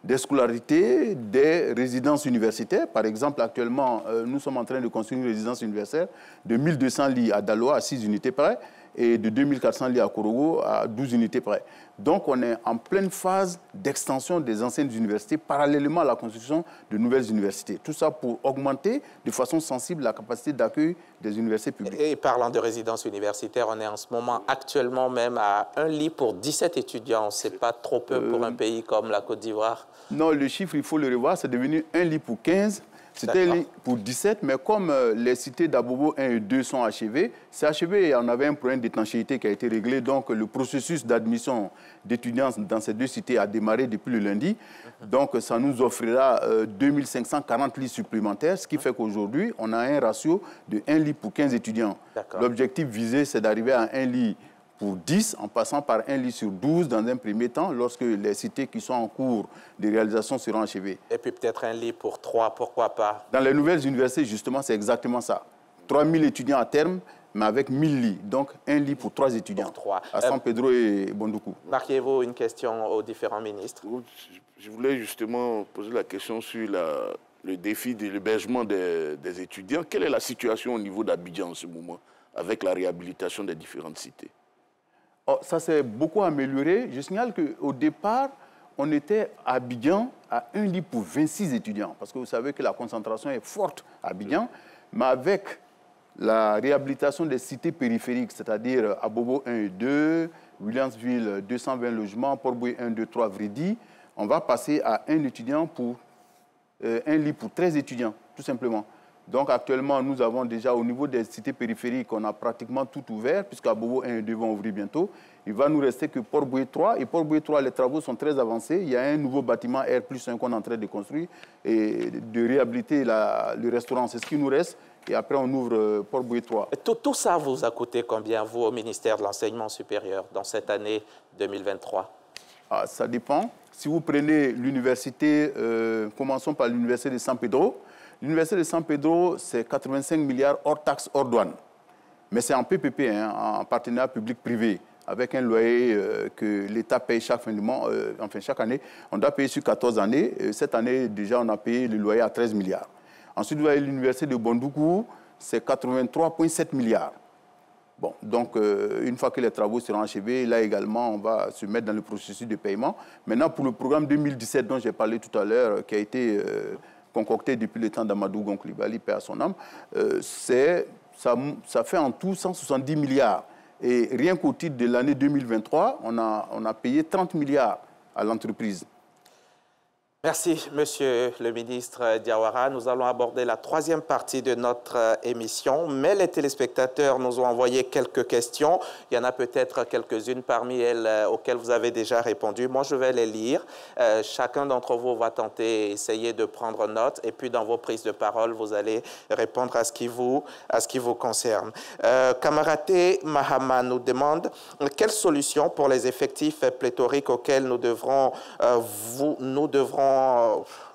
des scolarités, des résidences universitaires. Par exemple, actuellement, nous sommes en train de construire une résidence universitaire de 1200 lits à Daloa, à 6 unités près, et de 2400 lits à Korogo, à 12 unités près. Donc, on est en pleine phase d'extension des anciennes universités, parallèlement à la construction de nouvelles universités. Tout ça pour augmenter de façon sensible la capacité d'accueil des universités publiques. Et parlant de résidence universitaire, on est en ce moment actuellement même à 1 lit pour 17 étudiants. Ce n'est pas trop peu pour un pays comme la Côte d'Ivoire? Non, le chiffre, il faut le revoir, c'est devenu 1 lit pour 15. C'était pour 17, mais comme les cités d'Abobo 1 et 2 sont achevées, c'est achevé et on avait un problème d'étanchéité qui a été réglé. Donc, le processus d'admission d'étudiants dans ces 2 cités a démarré depuis le lundi. Donc, ça nous offrira 2540 lits supplémentaires, ce qui fait qu'aujourd'hui, on a un ratio de 1 lit pour 15 étudiants. L'objectif visé, c'est d'arriver à 1 lit pour 10, en passant par 1 lit sur 12 dans un premier temps, lorsque les cités qui sont en cours de réalisation seront achevées. Et puis peut-être 1 lit pour 3, pourquoi pas? Dans les nouvelles universités, justement, c'est exactement ça. 3000 étudiants à terme, mais avec 1000 lits. Donc, un lit pour 3 étudiants à San Pedro et Bondoukou. Marquez-vous une question aux différents ministres. Je voulais justement poser la question sur le défi de l'hébergement des étudiants. Quelle est la situation au niveau d'Abidjan en ce moment, avec la réhabilitation des différentes cités? Ça s'est beaucoup amélioré. Je signale qu'au départ, on était à Abidjan à un lit pour 26 étudiants. Parce que vous savez que la concentration est forte à Abidjan. Mais avec la réhabilitation des cités périphériques, c'est-à-dire Abobo 1 et 2, Williamsville 220 logements, Port-Boué 1, 2, 3, Vridi, on va passer à un étudiant pour un lit pour 13 étudiants, tout simplement. Donc actuellement, nous avons déjà au niveau des cités périphériques, on a pratiquement tout ouvert, puisqu'à Bobo 1 et 2 vont ouvrir bientôt. Il va nous rester que Port-Boué 3. Et Port-Boué 3, les travaux sont très avancés. Il y a un nouveau bâtiment R+1 qu'on est en train de construire et de réhabiliter le restaurant. C'est ce qui nous reste. Et après, on ouvre Port-Boué 3. Tout ça vous a coûté combien, vous, au ministère de l'Enseignement supérieur, dans cette année 2023? Ça dépend. Si vous prenez l'université, commençons par l'université de San Pedro. L'université de San Pedro, c'est 85 milliards hors taxes, hors douane. Mais c'est en PPP, hein, en partenariat public-privé, avec un loyer que l'État paye chaque fin du mois, enfin chaque année. On doit payer sur 14 années. Cette année, déjà, on a payé le loyer à 13 milliards. Ensuite, vous avez l'université de Bondoukou, c'est 83,7 milliards. Bon, donc, une fois que les travaux seront achevés, là également, on va se mettre dans le processus de paiement. Maintenant, pour le programme 2017 dont j'ai parlé tout à l'heure, qui a été concocté depuis le temps d'Amadou Gon Coulibaly, paix à son âme, ça fait en tout 170 milliards. Et rien qu'au titre de l'année 2023, on a payé 30 milliards à l'entreprise. Merci, Monsieur le ministre Diawara. Nous allons aborder la troisième partie de notre émission, mais les téléspectateurs nous ont envoyé quelques questions. Il y en a peut-être quelques-unes parmi elles auxquelles vous avez déjà répondu. Moi, je vais les lire. Chacun d'entre vous va tenter, essayer de prendre note, et puis dans vos prises de parole, vous allez répondre à ce qui vous concerne. Kamaraté Mahama nous demande quelle solution pour les effectifs pléthoriques auxquels nous devrons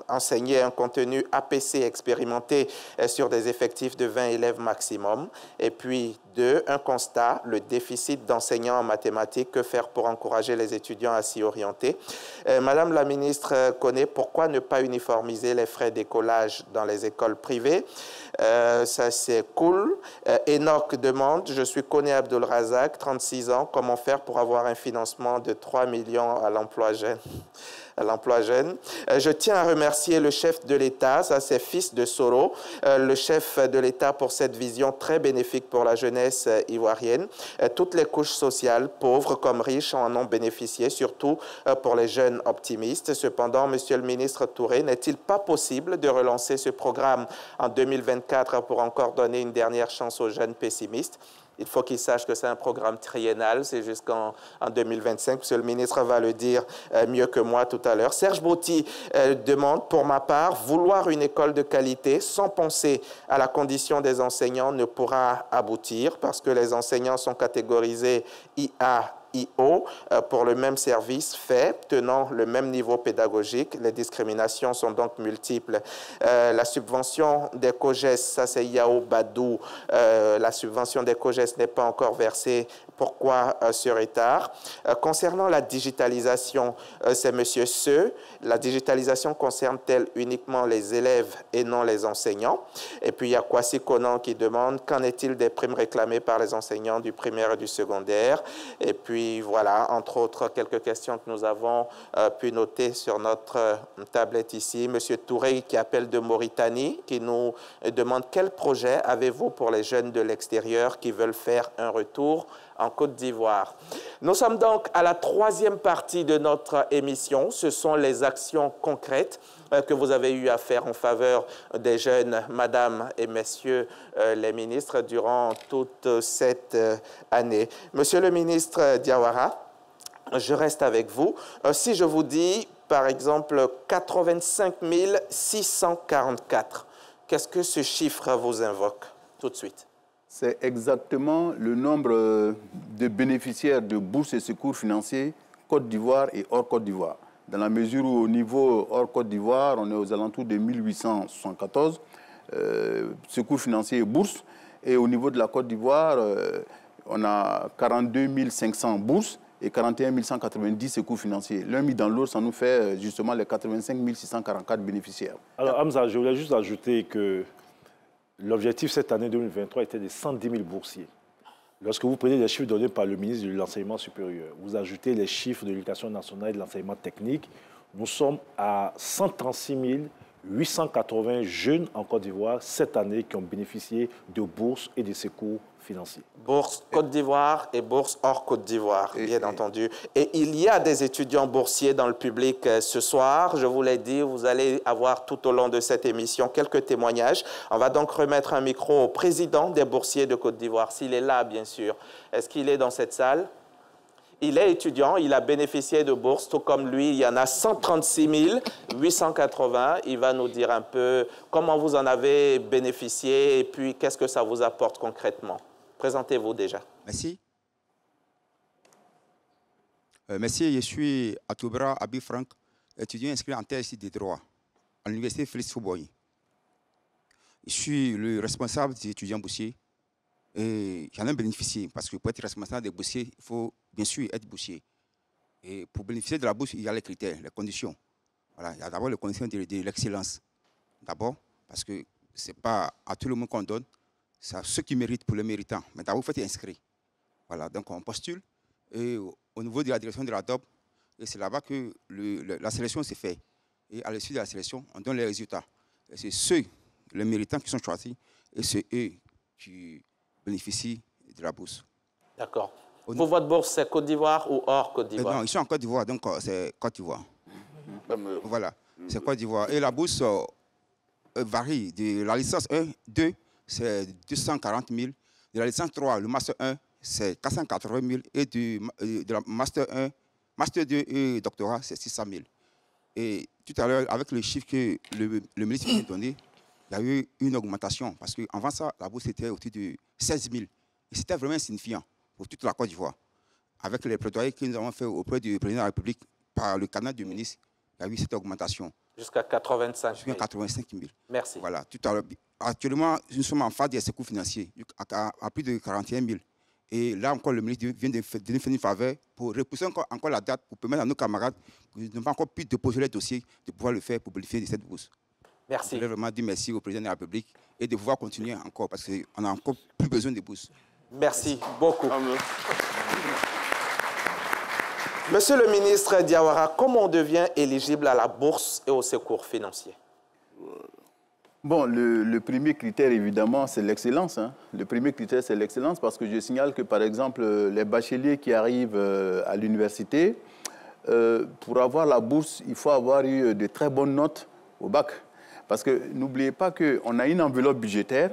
enseigner un contenu APC expérimenté sur des effectifs de 20 élèves maximum. Et puis, 2, un constat, le déficit d'enseignants en mathématiques, que faire pour encourager les étudiants à s'y orienter. Madame la ministre connaît pourquoi ne pas uniformiser les frais d'écolage dans les écoles privées. Ça, c'est cool. Enoch demande, je suis Koné Abdul-Razak, 36 ans, comment faire pour avoir un financement de 3 millions à l'emploi jeune? Je tiens à remercier le chef de l'État, ça c'est fils de Soro, le chef de l'État pour cette vision très bénéfique pour la jeunesse ivoirienne. Toutes les couches sociales, pauvres comme riches, en ont bénéficié, surtout pour les jeunes optimistes. Cependant, Monsieur le ministre Touré, n'est-il pas possible de relancer ce programme en 2024 pour encore donner une dernière chance aux jeunes pessimistes? Il faut qu'ils sachent que c'est un programme triennal, c'est jusqu'en 2025. Monsieur le ministre va le dire mieux que moi tout à l'heure. Serge Botti demande, pour ma part, vouloir une école de qualité sans penser à la condition des enseignants ne pourra aboutir parce que les enseignants sont catégorisés IA, IO pour le même service fait, tenant le même niveau pédagogique. Les discriminations sont donc multiples. La subvention des COGES, ça c'est Yao Badou, la subvention des COGES n'est pas encore versée. Pourquoi ce retard? Concernant la digitalisation, c'est M. Seu. La digitalisation concerne-t-elle uniquement les élèves et non les enseignants? Et puis il y a Kwasi Konan qui demande qu'en est-il des primes réclamées par les enseignants du primaire et du secondaire? Et puis voilà, entre autres, quelques questions que nous avons pu noter sur notre tablette ici. M. Touré qui appelle de Mauritanie, qui nous demande quel projet avez-vous pour les jeunes de l'extérieur qui veulent faire un retour en Côte d'Ivoire. Nous sommes donc à la troisième partie de notre émission. Ce sont les actions concrètes que vous avez eu à faire en faveur des jeunes, madame et messieurs les ministres, durant toute cette année. Monsieur le ministre Diawara, je reste avec vous. Si je vous dis, par exemple, 85 644, qu'est-ce que ce chiffre vous invoque tout de suite? C'est exactement le nombre de bénéficiaires de bourses et secours financiers Côte d'Ivoire et hors Côte d'Ivoire. Dans la mesure où au niveau hors Côte d'Ivoire, on est aux alentours de 1874 secours financiers et bourses. Et au niveau de la Côte d'Ivoire, on a 42 500 bourses et 41 190 secours financiers. L'un mis dans l'autre, ça nous fait justement les 85 644 bénéficiaires. Alors Hamza, je voulais juste ajouter que l'objectif cette année 2023 était de 110 000 boursiers. Lorsque vous prenez les chiffres donnés par le ministre de l'Enseignement supérieur, vous ajoutez les chiffres de l'Éducation nationale et de l'enseignement technique, nous sommes à 136 880 jeunes en Côte d'Ivoire cette année qui ont bénéficié de bourses et de secours financiers. Bourse Côte d'Ivoire et bourse hors Côte d'Ivoire, bien entendu. Et il y a des étudiants boursiers dans le public ce soir. Je vous l'ai dit, vous allez avoir tout au long de cette émission quelques témoignages. On va donc remettre un micro au président des boursiers de Côte d'Ivoire, s'il est là, bien sûr. Est-ce qu'il est dans cette salle? Il est étudiant, il a bénéficié de bourses, tout comme lui, il y en a 136 880. Il va nous dire un peu comment vous en avez bénéficié et puis qu'est-ce que ça vous apporte concrètement. Présentez-vous déjà. Merci. Merci, je suis Atoubra Abi Franck, étudiant inscrit en thèse de droit à l'université Félix Houphouët-Boigny. Je suis le responsable des étudiants boursiers et j'en ai bénéficié parce que pour être responsable des boursiers, il faut bien sûr être boursier. Et pour bénéficier de la bourse, il y a les critères, les conditions. Voilà, il y a d'abord les conditions de l'excellence. D'abord, parce que ce n'est pas à tout le monde qu'on donne, c'est à ceux qui méritent pour les méritants. Mais d'abord, il faut être inscrit. Voilà, donc on postule et au niveau de la direction de la DOB, et c'est là-bas que la sélection s'est faite. Et à l'issue de la sélection, on donne les résultats. Et c'est ceux, les méritants qui sont choisis, et c'est eux qui bénéficient de la bourse. D'accord. Pour votre bourse, c'est Côte d'Ivoire ou hors Côte d'Ivoire? Non, ils sont en Côte d'Ivoire, donc c'est Côte d'Ivoire. Voilà, c'est Côte d'Ivoire. Et la bourse varie. De la licence 1, 2, c'est 240 000. De la licence 3, le master 1, c'est 480 000. Et de la master 1, master 2 et doctorat, c'est 600 000. Et tout à l'heure, avec le chiffre que le ministre vient de donner, il y a eu une augmentation. Parce qu'avant ça, la bourse était autour de 16 000. Et c'était vraiment insignifiant pour toute la Côte d'Ivoire. Avec les plaidoyers que nous avons fait auprès du président de la République par le canal du ministre, il y a eu cette augmentation. Jusqu'à 85 000. Jusqu'à 85 000. Merci. Voilà, tout à l'heure. Actuellement, nous sommes en phase des secours financiers à plus de 41 000. Et là encore, le ministre vient de faire une faveur pour repousser encore la date pour permettre à nos camarades qui n'ont pas encore pu déposer les dossiers de pouvoir le faire pour bénéficier de cette bourse. Merci. Je voulais vraiment dire merci au président de la République et de pouvoir continuer encore parce qu'on a encore plus besoin de bourses. Merci beaucoup. Monsieur le ministre Diawara, comment on devient éligible à la bourse et au secours financier? Bon, le premier critère, évidemment, c'est l'excellence. Hein. Le premier critère, c'est l'excellence parce que je signale que, par exemple, les bacheliers qui arrivent à l'université, pour avoir la bourse, il faut avoir eu de très bonnes notes au bac. Parce que n'oubliez pas qu'on a une enveloppe budgétaire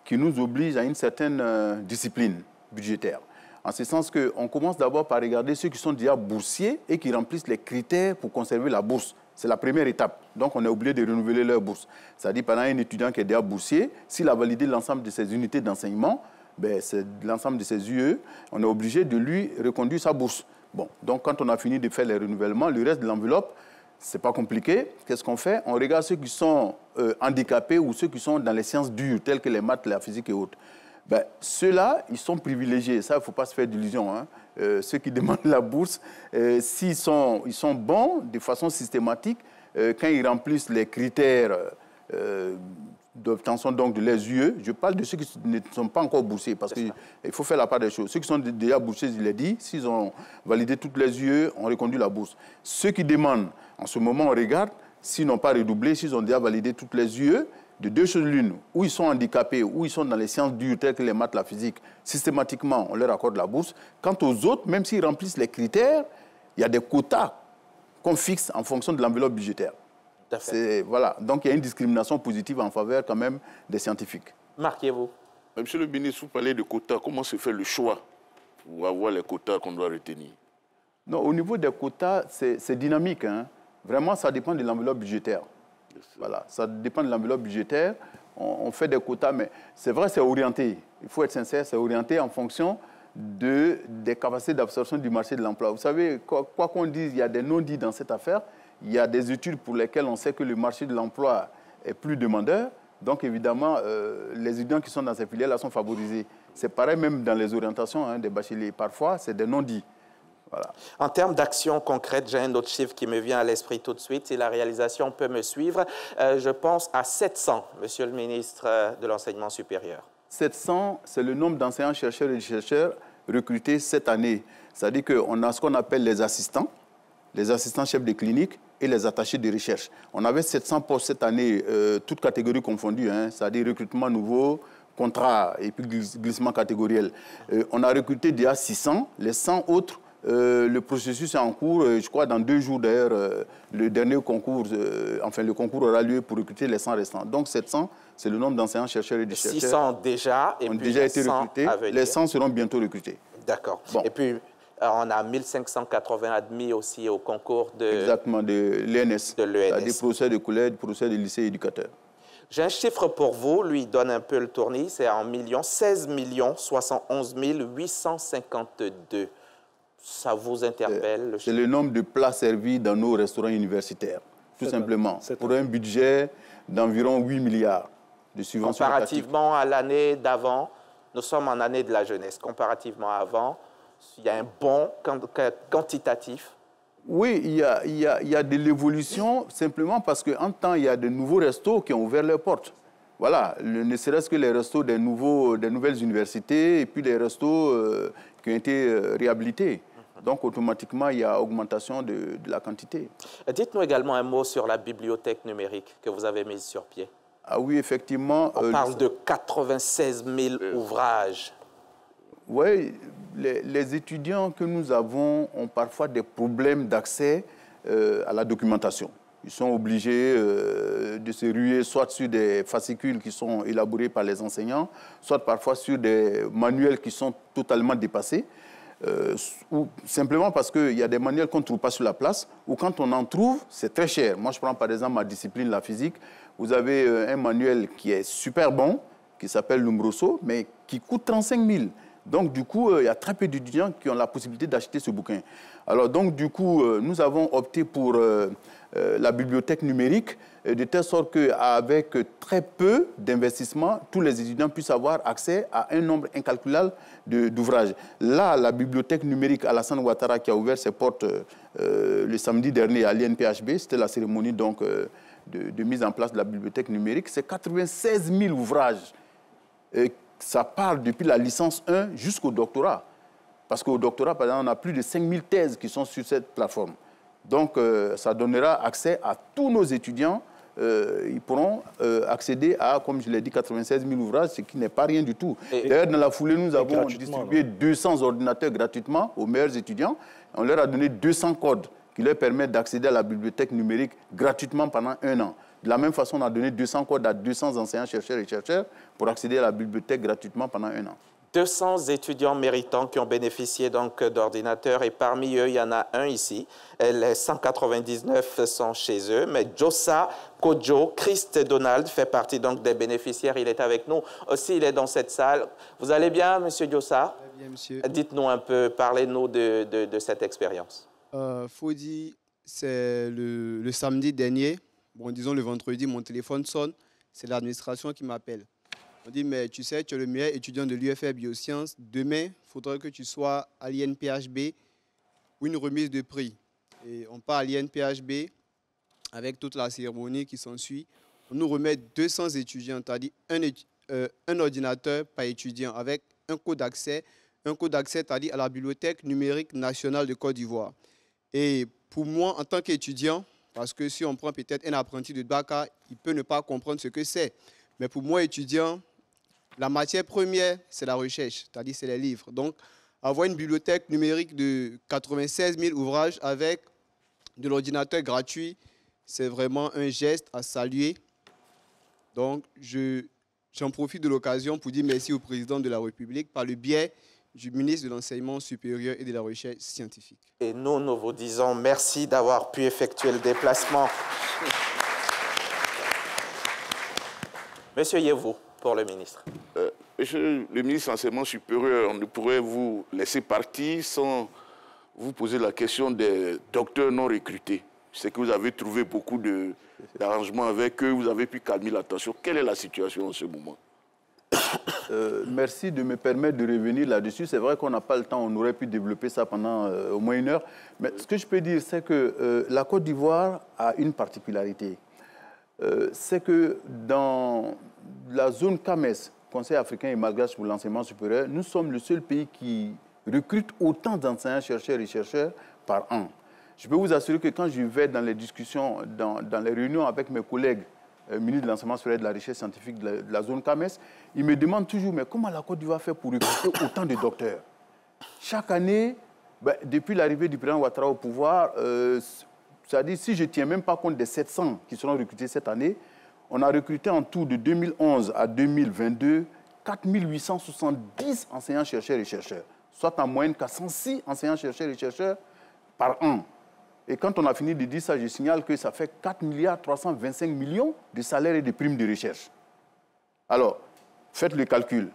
qui nous oblige à une certaine discipline budgétaire. En ce sens qu'on commence d'abord par regarder ceux qui sont déjà boursiers et qui remplissent les critères pour conserver la bourse. C'est la première étape. Donc, on est obligé de renouveler leur bourse. C'est-à-dire, pendant un étudiant qui est déjà boursier, s'il a validé l'ensemble de ses unités d'enseignement, ben, c'est l'ensemble de ses UE, on est obligé de lui reconduire sa bourse. Bon, donc, quand on a fini de faire les renouvellements, le reste de l'enveloppe, ce n'est pas compliqué. Qu'est-ce qu'on fait? On regarde ceux qui sont handicapés ou ceux qui sont dans les sciences dures, telles que les maths, la physique et autres. Ben, ceux-là, ils sont privilégiés. Ça, il ne faut pas se faire d'illusions. Hein. Ceux qui demandent la bourse, s'ils sont bons de façon systématique, quand ils remplissent les critères d'obtention donc de les UE, je parle de ceux qui ne sont pas encore boursiers, parce qu'il faut faire la part des choses. Ceux qui sont déjà boursiers, je l'ai dit, s'ils ont validé toutes les UE, on reconduit la bourse. Ceux qui demandent, en ce moment, on regarde, s'ils n'ont pas redoublé, s'ils ont déjà validé toutes les UE, de deux choses l'une, où ils sont handicapés, où ils sont dans les sciences dures telles que les maths, la physique, systématiquement, on leur accorde la bourse. Quant aux autres, même s'ils remplissent les critères, il y a des quotas qu'on fixe en fonction de l'enveloppe budgétaire. Voilà. Donc, il y a une discrimination positive en faveur quand même des scientifiques. Marquez-vous. Monsieur le ministre, vous parlez de quotas. Comment se fait le choix pour avoir les quotas qu'on doit retenir? Non, au niveau des quotas, c'est dynamique. Hein. Vraiment, ça dépend de l'enveloppe budgétaire. Voilà, ça dépend de l'enveloppe budgétaire. On fait des quotas, mais c'est vrai, c'est orienté. Il faut être sincère, c'est orienté en fonction des capacités d'absorption du marché de l'emploi. Vous savez, quoi qu'on dise, il y a des non-dits dans cette affaire. Il y a des études pour lesquelles on sait que le marché de l'emploi est plus demandeur. Donc évidemment, les étudiants qui sont dans ces filières-là sont favorisés. C'est pareil même dans les orientations des bacheliers. Parfois, c'est des non-dits. Voilà. En termes d'actions concrètes, j'ai un autre chiffre qui me vient à l'esprit tout de suite. Si la réalisation peut me suivre, je pense à 700, Monsieur le ministre de l'Enseignement supérieur. 700, c'est le nombre d'enseignants, chercheurs et chercheurs recrutés cette année. C'est-à-dire qu'on a ce qu'on appelle les assistants chefs de clinique et les attachés de recherche. On avait 700 postes cette année, toutes catégories confondues, c'est-à-dire recrutement nouveau, contrat et puis glissement catégoriel. On a recruté déjà 600, les 100 autres. Le processus est en cours, je crois dans 2 jours d'ailleurs, le dernier concours, le concours aura lieu pour recruter les 100 restants. Donc 700, c'est le nombre d'enseignants, chercheurs et de chercheurs. 600 déjà, et ont puis déjà été 100 recrutés. Les 100 seront bientôt recrutés. D'accord. Bon. Et puis, on a 1580 admis aussi au concours de... Exactement, de l'ENS. De l'ENS. C'est-à-dire professeurs de collège, professeurs de lycée, éducateurs. J'ai un chiffre pour vous, lui donne un peu le tournis, c'est en millions, 16 71 852. Ça vous interpelle? C'est le nombre de plats servis dans nos restaurants universitaires, tout simplement, pour un budget d'environ 8 milliards de subventions. Comparativement à l'année d'avant, nous sommes en année de la jeunesse. Comparativement à avant, il y a un bond quantitatif. Oui, il y a de l'évolution simplement parce qu'en temps, il y a de nouveaux restos qui ont ouvert leurs portes. Voilà, ne serait-ce que les restos des nouvelles universités et puis les restos qui ont été réhabilités. Donc, automatiquement, il y a augmentation de la quantité. Dites-nous également un mot sur la bibliothèque numérique que vous avez mise sur pied. Ah oui, effectivement. On parle de 96 000 ouvrages. Oui, les étudiants que nous avons ont parfois des problèmes d'accès à la documentation. Ils sont obligés de se ruer soit sur des fascicules qui sont élaborés par les enseignants, soit parfois sur des manuels qui sont totalement dépassés. Ou simplement parce qu'il y a des manuels qu'on ne trouve pas sur la place, ou quand on en trouve, c'est très cher. Moi, je prends par exemple ma discipline, la physique. Vous avez un manuel qui est super bon, qui s'appelle Lombroso, mais qui coûte 35 000. Donc, du coup, il y a très peu d'étudiants qui ont la possibilité d'acheter ce bouquin. Alors, donc, du coup, nous avons opté pour la bibliothèque numérique, de telle sorte qu'avec très peu d'investissement, tous les étudiants puissent avoir accès à un nombre incalculable d'ouvrages. Là, la bibliothèque numérique Alassane Ouattara, qui a ouvert ses portes le samedi dernier à l'INPHB, c'était la cérémonie donc, de mise en place de la bibliothèque numérique, c'est 96 000 ouvrages. Ça part depuis la licence 1 jusqu'au doctorat. Parce qu'au doctorat, par exemple, on a plus de 5 000 thèses qui sont sur cette plateforme. Donc, ça donnera accès à tous nos étudiants. Ils pourront accéder à, comme je l'ai dit, 96 000 ouvrages, ce qui n'est pas rien du tout. D'ailleurs, dans la foulée, nous avons distribué 200 ordinateurs gratuitement aux meilleurs étudiants. On leur a donné 200 codes qui leur permettent d'accéder à la bibliothèque numérique gratuitement pendant 1 an. De la même façon, on a donné 200 codes à 200 enseignants, chercheurs et chercheurs pour accéder à la bibliothèque gratuitement pendant 1 an. 200 étudiants méritants qui ont bénéficié donc d'ordinateurs et parmi eux, il y en a un ici. Les 199 sont chez eux, mais Jossa Kojo, Christ Donald fait partie donc des bénéficiaires. Il est avec nous aussi, il est dans cette salle. Vous allez bien, Monsieur Jossa? Bien, monsieur. Dites-nous un peu, parlez-nous de cette expérience. Faut dire, c'est le samedi dernier, bon, disons le vendredi, mon téléphone sonne, c'est l'administration qui m'appelle. On dit, mais tu sais, tu es le meilleur étudiant de l'UFR Biosciences. Demain, il faudrait que tu sois à l'INPHB ou une remise de prix. Et on part à l'INPHB avec toute la cérémonie qui s'ensuit. On nous remet 200 étudiants, c'est-à-dire un ordinateur par étudiant avec un code d'accès. Un code d'accès, c'est-à-dire à la Bibliothèque numérique nationale de Côte d'Ivoire. Et pour moi, en tant qu'étudiant, parce que si on prend peut-être un apprenti de Dakar, il peut ne pas comprendre ce que c'est. Mais pour moi, étudiant, la matière première, c'est la recherche, c'est-à-dire c'est les livres. Donc, avoir une bibliothèque numérique de 96 000 ouvrages avec de l'ordinateur gratuit, c'est vraiment un geste à saluer. Donc, j'en profite de l'occasion pour dire merci au président de la République par le biais du ministre de l'Enseignement supérieur et de la Recherche scientifique. Et nous vous disons merci d'avoir pu effectuer le déplacement. Monsieur Yevou, pour le ministre. Monsieur le ministre de l'Enseignement supérieur, on ne pourrait vous laisser partir sans vous poser la question des docteurs non recrutés. Je sais que vous avez trouvé beaucoup d'arrangements avec eux, vous avez pu calmer la tension. Quelle est la situation en ce moment? Merci de me permettre de revenir là-dessus. C'est vrai qu'on n'a pas le temps, on aurait pu développer ça pendant au moins 1 heure. Mais ce que je peux dire, c'est que la Côte d'Ivoire a une particularité. C'est que dans la zone CAMES, Conseil africain et malgache pour l'enseignement supérieur, nous sommes le seul pays qui recrute autant d'enseignants, chercheurs et chercheurs par an. Je peux vous assurer que quand je vais dans les discussions, dans les réunions avec mes collègues, ministre de l'enseignement supérieur et de la recherche scientifique de la zone CAMES, ils me demandent toujours, mais comment la Côte d'Ivoire fait pour recruter autant de docteurs? Chaque année, depuis l'arrivée du président Ouattara au pouvoir, c'est-à-dire si je ne tiens même pas compte des 700 qui seront recrutés cette année, on a recruté en tout de 2011 à 2022 4870 enseignants, chercheurs et chercheurs, soit en moyenne 406 enseignants, chercheurs et chercheurs par an. Et quand on a fini de dire ça, je signale que ça fait 4,325 milliards de salaires et de primes de recherche. Alors, faites le calcul.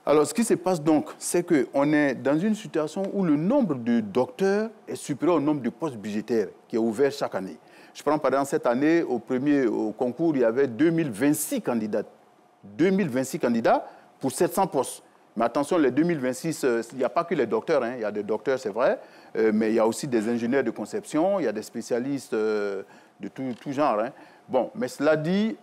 Alors, ce qui se passe donc, c'est qu'on est dans une situation où le nombre de docteurs est supérieur au nombre de postes budgétaires qui est ouvert chaque année. Je prends par exemple cette année, au concours, il y avait 2026 candidats. 2026 candidats pour 700 postes. Mais attention, les 2026, il n'y a pas que les docteurs, hein. Il y a des docteurs, c'est vrai, mais il y a aussi des ingénieurs de conception, il y a des spécialistes de tout genre. Hein. Bon, mais cela dit,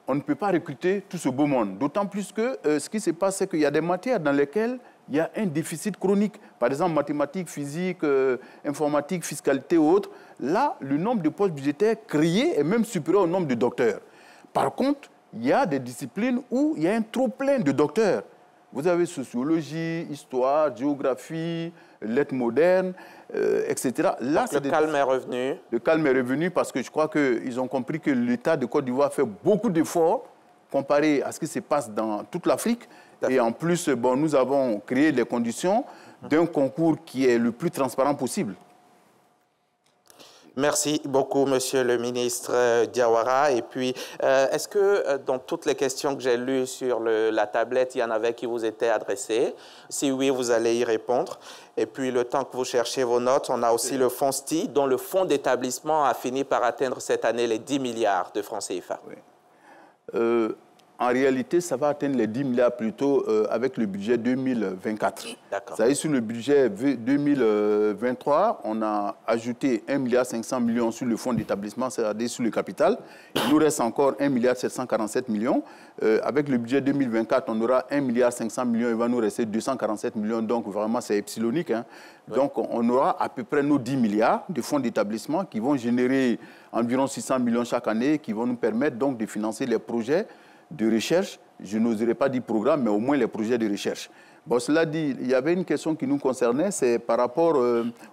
on ne peut pas recruter tout ce beau monde. D'autant plus que ce qui se passe, c'est qu'il y a des matières dans lesquelles il y a un déficit chronique. Par exemple, mathématiques, physique, informatique, fiscalité ou autres. Là, le nombre de postes budgétaires créés est même supérieur au nombre de docteurs. Par contre, il y a des disciplines où il y a un trop-plein de docteurs. Vous avez sociologie, histoire, géographie, lettres modernes, etc. Là, le calme est revenu. Le calme est revenu parce que je crois qu'ils ont compris que l'État de Côte d'Ivoire fait beaucoup d'efforts comparé à ce qui se passe dans toute l'Afrique. Et en plus, nous avons créé les conditions d'un concours qui est le plus transparent possible. Merci beaucoup, Monsieur le ministre Diawara. Et puis, est-ce que dans toutes les questions que j'ai lues sur la tablette, il y en avait qui vous étaient adressées? Si oui, vous allez y répondre. Et puis, le temps que vous cherchez vos notes, on a aussi le fonds STI, dont le fonds d'établissement a fini par atteindre cette année les 10 milliards de francs CFA. Oui. En réalité, ça va atteindre les 10 milliards plutôt avec le budget 2024. Ça y est, sur le budget 2023, on a ajouté 1,5 milliard sur le fonds d'établissement, c'est-à-dire sur le capital. Il nous reste encore 1,747 milliard. Avec le budget 2024, on aura 1,5 milliard, il va nous rester 247 millions. Donc, vraiment, c'est epsilonique. Hein. Oui. Donc, on aura à peu près nos 10 milliards de fonds d'établissement qui vont générer environ 600 millions chaque année, qui vont nous permettre donc de financer les projets de recherche, je n'oserais pas dire programme, mais au moins les projets de recherche. Bon, cela dit, il y avait une question qui nous concernait, c'est par rapport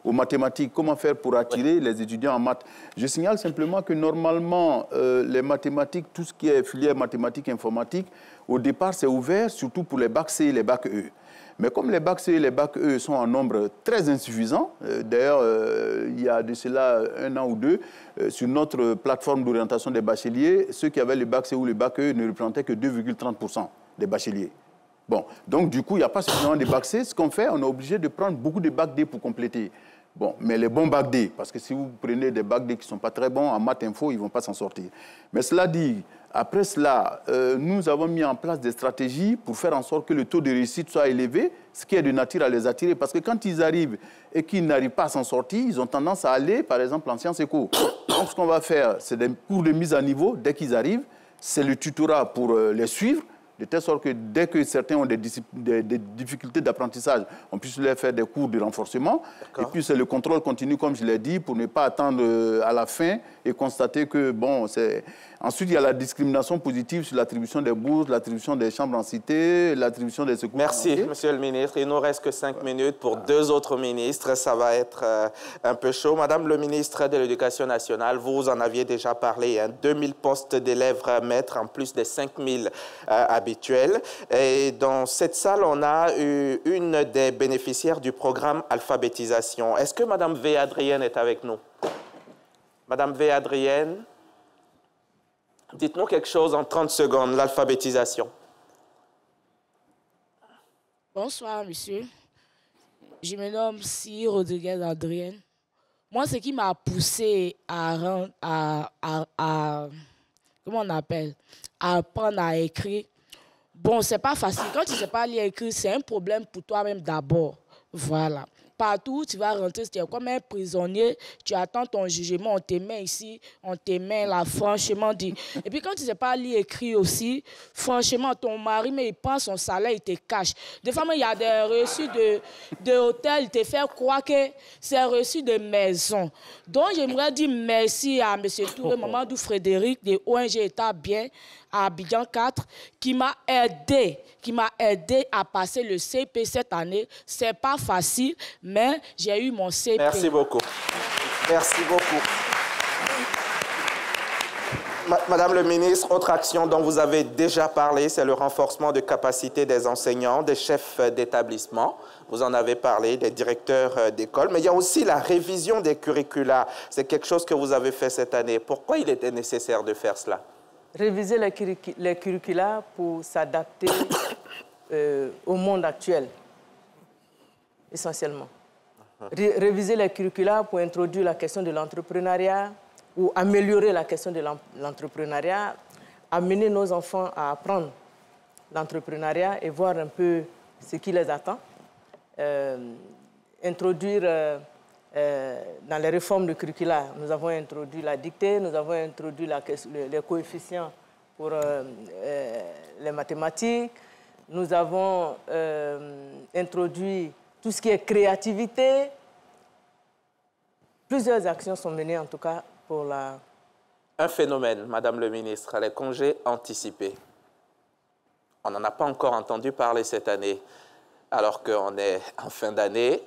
aux mathématiques. Comment faire pour attirer les étudiants en maths? Je signale simplement que normalement, les mathématiques, tout ce qui est filière mathématiques, informatique, au départ, c'est ouvert, surtout pour les bacs C et les bacs E. Mais comme les bacs C et les bacs E sont en nombre très insuffisant, d'ailleurs, il y a de cela 1 an ou 2, sur notre plateforme d'orientation des bacheliers, ceux qui avaient le bac C ou le bac E ne représentaient que 2,30% des bacheliers. Bon, donc du coup, il n'y a pas suffisamment de bac C. Ce qu'on fait, on est obligé de prendre beaucoup de bac D pour compléter. Bon, mais les bons bac D, parce que si vous prenez des bac D qui ne sont pas très bons, en maths info, ils ne vont pas s'en sortir. Mais cela dit, après cela, nous avons mis en place des stratégies pour faire en sorte que le taux de réussite soit élevé, ce qui est de nature à les attirer. Parce que quand ils arrivent et qu'ils n'arrivent pas à s'en sortir, ils ont tendance à aller, par exemple, en sciences éco. Donc, ce qu'on va faire, c'est des cours de mise à niveau dès qu'ils arrivent. C'est le tutorat pour les suivre, de telle sorte que dès que certains ont des difficultés d'apprentissage, on puisse leur faire des cours de renforcement. Et puis, c'est le contrôle continu, comme je l'ai dit, pour ne pas attendre à la fin et constater que, bon, c'est... Ensuite, il y a la discrimination positive sur l'attribution des bourses, l'attribution des chambres en cité, l'attribution des secours. Merci, Monsieur le ministre. Il ne nous reste que 5 minutes pour 2 autres ministres. Ça va être un peu chaud. Madame le ministre de l'Éducation nationale, vous en aviez déjà parlé. Hein, 2000 postes d'élèves maîtres en plus des 5000 habituels. Et dans cette salle, on a eu une des bénéficiaires du programme alphabétisation. Est-ce que Madame V. Adrienne est avec nous? Madame V. Adrienne, dites-nous quelque chose en 30 secondes, l'alphabétisation. Bonsoir, monsieur. Je me nomme Si Rodriguez Adrienne. Moi, ce qui m'a poussé comment on appelle, à apprendre à écrire, bon, c'est pas facile. Quand tu ne sais pas lire et écrire, c'est un problème pour toi-même d'abord. Voilà. Partout où tu vas rentrer, tu es comme un prisonnier, tu attends ton jugement, on te met ici, on te met là, franchement dit. Et puis quand tu ne sais pas lire et écrire aussi, franchement, ton mari, mais il prend son salaire, il te cache. Des fois, il y a des reçus de hôtel, il te fait croire que c'est reçu de maison. Donc, j'aimerais dire merci à M. Touré, Mamadou Frédéric, de ONG État Bien, à Abidjan 4, qui m'a aidé à passer le CP cette année. C'est pas facile, mais j'ai eu mon CP. Merci beaucoup. Merci beaucoup. Madame le ministre, autre action dont vous avez déjà parlé, c'est le renforcement de capacité des enseignants, des chefs d'établissement. Vous en avez parlé, des directeurs d'école, mais il y a aussi la révision des curricula. C'est quelque chose que vous avez fait cette année. Pourquoi il était nécessaire de faire cela? Réviser les curricula pour s'adapter au monde actuel, essentiellement. Réviser les curricula pour introduire la question de l'entrepreneuriat ou améliorer la question de l'entrepreneuriat, amener nos enfants à apprendre l'entrepreneuriat et voir un peu ce qui les attend. Introduire dans les réformes de curricula, nous avons introduit la dictée, nous avons introduit les coefficients pour les mathématiques, nous avons introduit tout ce qui est créativité. Plusieurs actions sont menées en tout cas pour la... Un phénomène, Madame le ministre, les congés anticipés. On n'en a pas encore entendu parler cette année, alors qu'on est en fin d'année.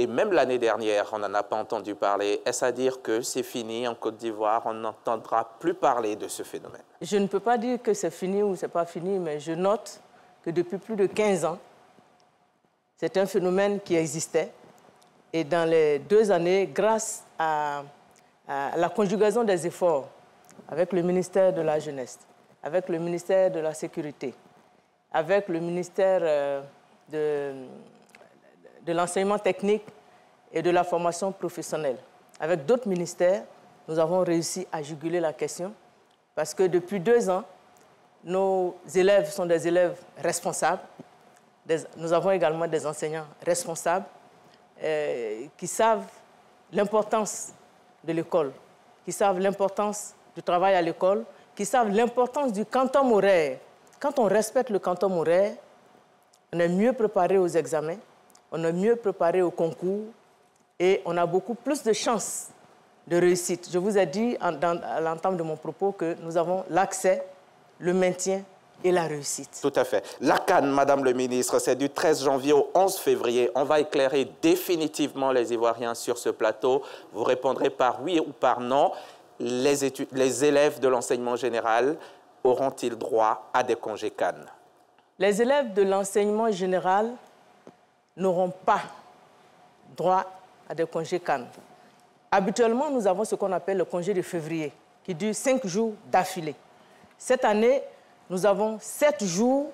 Et même l'année dernière, on n'en a pas entendu parler. Est-ce à dire que c'est fini en Côte d'Ivoire? On n'entendra plus parler de ce phénomène? Je ne peux pas dire que c'est fini ou c'est pas fini, mais je note que depuis plus de 15 ans, c'est un phénomène qui existait. Et dans les 2 années, grâce à la conjugaison des efforts avec le ministère de la Jeunesse, avec le ministère de la Sécurité, avec le ministère de l'enseignement technique et de la formation professionnelle. Avec d'autres ministères, nous avons réussi à juguler la question parce que depuis 2 ans, nos élèves sont des élèves responsables. Nous avons également des enseignants responsables qui savent l'importance de l'école, qui savent l'importance du travail à l'école, qui savent l'importance du quantum horaire. Quand on respecte le quantum horaire, on est mieux préparé aux examens, on est mieux préparé au concours et on a beaucoup plus de chances de réussite. Je vous ai dit à l'entame de mon propos que nous avons l'accès, le maintien et la réussite. Tout à fait. La CAN, Madame le ministre, c'est du 13 janvier au 11 février. On va éclairer définitivement les Ivoiriens sur ce plateau. Vous répondrez par oui ou par non. Les élèves de l'enseignement général auront-ils droit à des congés CAN? Les élèves de l'enseignement général n'auront pas droit à des congés CAN. Habituellement, nous avons ce qu'on appelle le congé de février, qui dure 5 jours d'affilée. Cette année, nous avons 7 jours,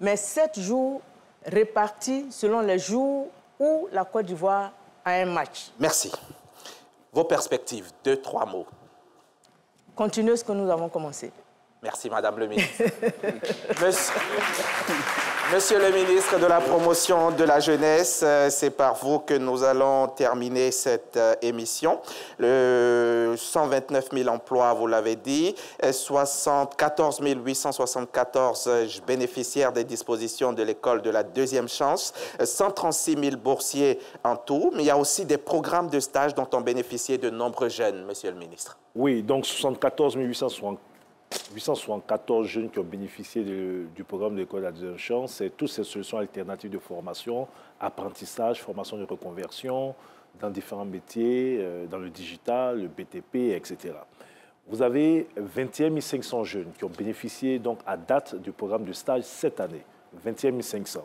mais 7 jours répartis selon les jours où la Côte d'Ivoire a un match. Merci. Vos perspectives, 2-3 mots. Continuez ce que nous avons commencé. Merci, Madame le ministre. Monsieur le ministre de la Promotion de la Jeunesse, c'est par vous que nous allons terminer cette émission. 129 000 emplois, vous l'avez dit, 14 874 bénéficiaires des dispositions de l'école de la deuxième chance, 136 000 boursiers en tout, mais il y a aussi des programmes de stage dont ont bénéficié de nombreux jeunes, Monsieur le ministre. Oui, donc 74 874 jeunes qui ont bénéficié du programme de l'école de la deuxième chance. C'est toutes ces solutions alternatives de formation, apprentissage, formation de reconversion dans différents métiers, dans le digital, le BTP, etc. Vous avez 21 500 jeunes qui ont bénéficié donc à date du programme de stage cette année. 21 500.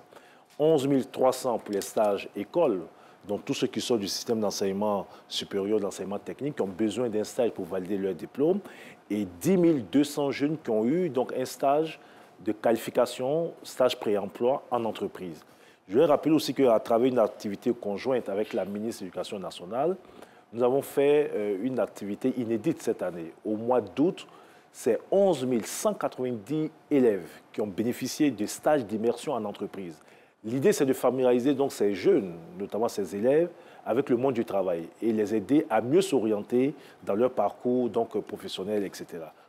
11 300 pour les stages écoles, donc tous ceux qui sortent du système d'enseignement supérieur, d'enseignement technique, qui ont besoin d'un stage pour valider leur diplôme, et 10 200 jeunes qui ont eu donc un stage de qualification, stage pré-emploi en entreprise. Je vais rappeler aussi qu'à travers une activité conjointe avec la ministre de l'Éducation nationale, nous avons fait une activité inédite cette année. Au mois d'août, c'est 11 190 élèves qui ont bénéficié de stages d'immersion en entreprise. L'idée, c'est de familiariser donc ces jeunes, notamment ces élèves, avec le monde du travail et les aider à mieux s'orienter dans leur parcours donc, professionnel, etc.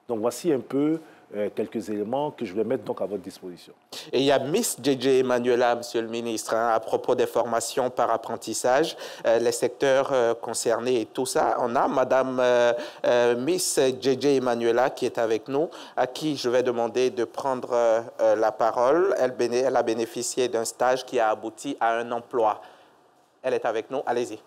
Donc voici un peu quelques éléments que je vais mettre donc à votre disposition. Et il y a Miss JJ Emmanuela, Monsieur le ministre, hein, à propos des formations par apprentissage, les secteurs concernés et tout ça. On a Madame Miss JJ Emmanuela qui est avec nous, à qui je vais demander de prendre la parole. Elle a bénéficié d'un stage qui a abouti à un emploi. Elle est avec nous. Allez-y.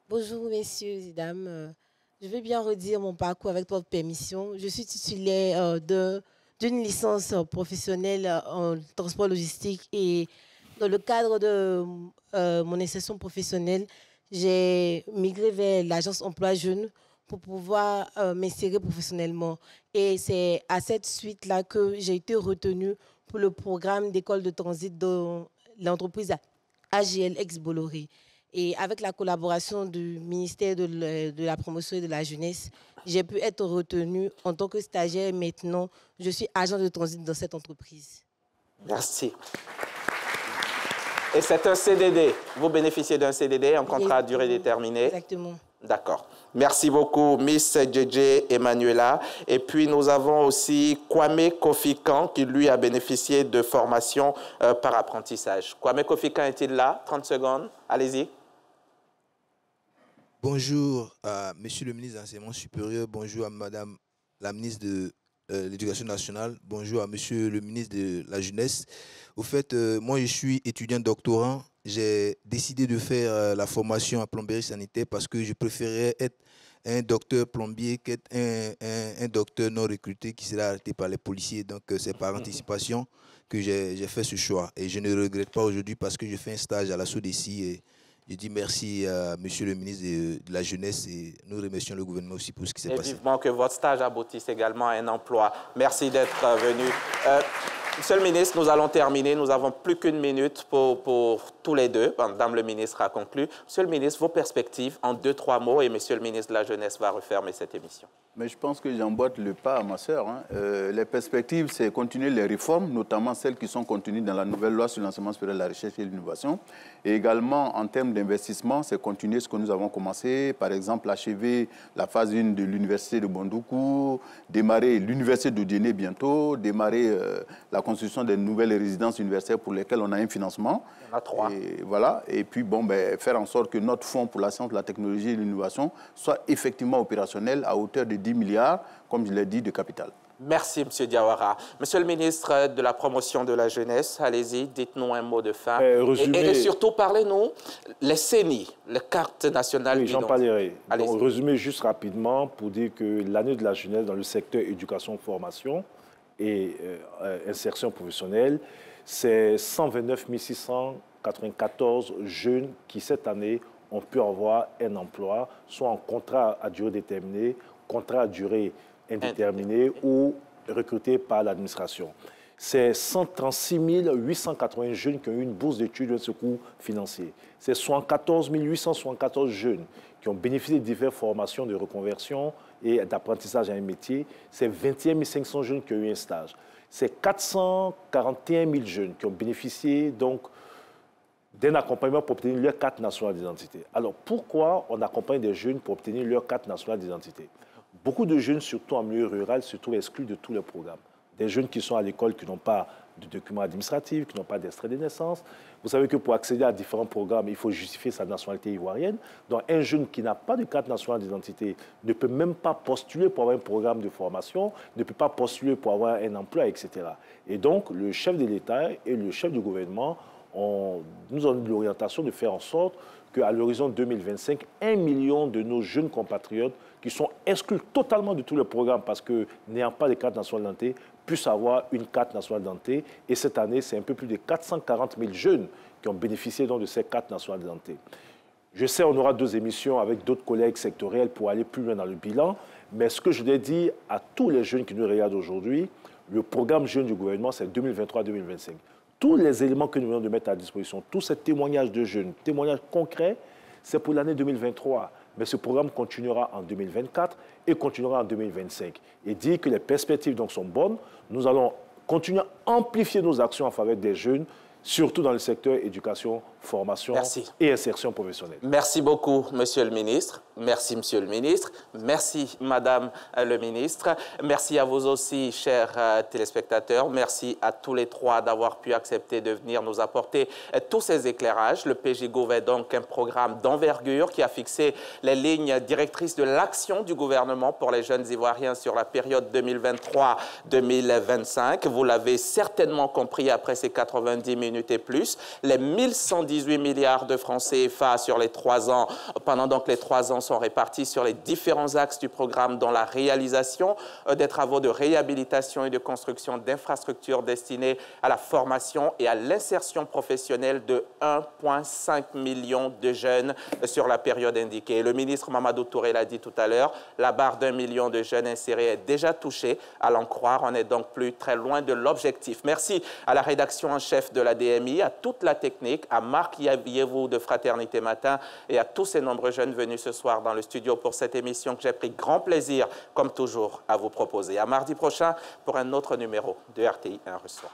Bonjour, messieurs et dames. Je vais bien redire mon parcours avec votre permission. Je suis titulaire d'une licence professionnelle en transport logistique et dans le cadre de mon insertion professionnelle, j'ai migré vers l'agence emploi jeune pour pouvoir m'insérer professionnellement. Et c'est à cette suite-là que j'ai été retenue pour le programme d'école de transit de l'entreprise AGL ex-Bolloré. Et avec la collaboration du ministère de la promotion et de la jeunesse, j'ai pu être retenue en tant que stagiaire. Maintenant, je suis agent de transit dans cette entreprise. Merci. Et c'est un CDD. Vous bénéficiez d'un CDD, un contrat à durée déterminée. Exactement. D'accord. Merci beaucoup, Miss JJ Emmanuela. Et puis, nous avons aussi Kwame Kofikan, qui, lui, a bénéficié de formation par apprentissage. Kwame Kofikan est-il là? 30 secondes. Allez-y. Bonjour à Monsieur le ministre de l'Enseignement supérieur, bonjour à Madame la ministre de l'Éducation nationale, bonjour à Monsieur le ministre de la Jeunesse. Au fait, moi je suis étudiant doctorant, j'ai décidé de faire la formation en plomberie sanitaire parce que je préférais être un docteur plombier qu'être un docteur non recruté qui sera arrêté par les policiers. Donc c'est par anticipation que j'ai fait ce choix et je ne regrette pas aujourd'hui parce que je fais un stage à la SODECI et je dis merci à Monsieur le ministre de la Jeunesse et nous remercions le gouvernement aussi pour ce qui s'est passé. Et vivement que votre stage aboutisse également à un emploi. Merci d'être venu. Monsieur le ministre, nous allons terminer. Nous n'avons plus qu'une minute pour tous les deux. Madame le ministre a conclu. Monsieur le ministre, vos perspectives en 2-3 mots et Monsieur le ministre de la Jeunesse va refermer cette émission. Mais je pense que j'emboîte le pas à ma sœur. Les perspectives, c'est continuer les réformes, notamment celles qui sont contenues dans la nouvelle loi sur l'enseignement supérieur, la recherche et l'innovation. Et également, en termes d'investissement, c'est continuer ce que nous avons commencé. Par exemple, achever la phase 1 de l'université de Bondoukou, démarrer l'université de Diéné bientôt, démarrer la construction des nouvelles résidences universitaires pour lesquelles on a un financement. Il y en a 3. Et voilà. Et puis, faire en sorte que notre fonds pour la science, la technologie et l'innovation soit effectivement opérationnel à hauteur de 10 milliards, comme je l'ai dit, de capital. Merci, M. Diawara. Monsieur le ministre de la Promotion de la Jeunesse, allez-y, dites-nous un mot de fin. Et surtout, parlez-nous les CENI, les cartes nationales. Oui, j'en parlerai. Résumé juste rapidement pour dire que l'année de la jeunesse dans le secteur éducation-formation et insertion professionnelle, c'est 129 694 jeunes qui, cette année, ont pu avoir un emploi, soit en contrat à durée déterminée, contrat à durée indéterminée ou recrutés par l'administration. C'est 136 880 jeunes qui ont eu une bourse d'études et un secours financier. C'est 74 874 jeunes qui ont bénéficié de diverses formations de reconversion et d'apprentissage à un métier. C'est 21 500 jeunes qui ont eu un stage. C'est 441 000 jeunes qui ont bénéficié donc d'un accompagnement pour obtenir leur carte nationale d'identité. Alors, pourquoi on accompagne des jeunes pour obtenir leur carte nationale d'identité? Beaucoup de jeunes, surtout en milieu rural, se trouvent exclus de tous les programmes. Des jeunes qui sont à l'école, qui n'ont pas de documents administratifs, qui n'ont pas d'extrait de naissance. Vous savez que pour accéder à différents programmes, il faut justifier sa nationalité ivoirienne. Donc, un jeune qui n'a pas de carte nationale d'identité ne peut même pas postuler pour avoir un programme de formation, ne peut pas postuler pour avoir un emploi, etc. Et donc, le chef de l'État et le chef du gouvernement nous ont l'orientation de faire en sorte qu'à l'horizon 2025, 1 million de nos jeunes compatriotes qui sont exclus totalement de tous les programmes parce que n'ayant pas de carte nationale d'identité puissent avoir une carte nationale d'identité. Et cette année, c'est un peu plus de 440 000 jeunes qui ont bénéficié donc de ces cartes nationales d'identité. Je sais qu'on aura 2 émissions avec d'autres collègues sectoriels pour aller plus loin dans le bilan, mais ce que je voulais dire à tous les jeunes qui nous regardent aujourd'hui, le programme jeune du gouvernement, c'est 2023-2025. Tous les éléments que nous venons de mettre à disposition, tous ces témoignages de jeunes, témoignages concrets, c'est pour l'année 2023. mais ce programme continuera en 2024 et continuera en 2025. Et dire que les perspectives donc sont bonnes, nous allons continuer à amplifier nos actions en faveur des jeunes, surtout dans le secteur éducation, formation et insertion professionnelle. Merci beaucoup, Monsieur le ministre. Merci, Monsieur le ministre. Merci, Madame le ministre. Merci à vous aussi, chers téléspectateurs. Merci à tous les trois d'avoir pu accepter de venir nous apporter tous ces éclairages. Le PGGouv est donc un programme d'envergure qui a fixé les lignes directrices de l'action du gouvernement pour les jeunes Ivoiriens sur la période 2023-2025. Vous l'avez certainement compris après ces 90 minutes et plus. Les 1118 milliards de francs CFA sur les 3 ans, pendant donc les 3 ans sont répartis sur les différents axes du programme, dont la réalisation des travaux de réhabilitation et de construction d'infrastructures destinées à la formation et à l'insertion professionnelle de 1,5 million de jeunes sur la période indiquée. Le ministre Mamadou Touré l'a dit tout à l'heure, la barre d'1 million de jeunes insérés est déjà touchée. À l'en croire, on n'est donc plus très loin de l'objectif. Merci à la rédaction en chef de la DMI, à toute la technique, à Marc Yavievou de Fraternité Matin et à tous ces nombreux jeunes venus ce soir dans le studio pour cette émission que j'ai pris grand plaisir, comme toujours, à vous proposer. À mardi prochain pour un autre numéro de RTI 1 Reçoit.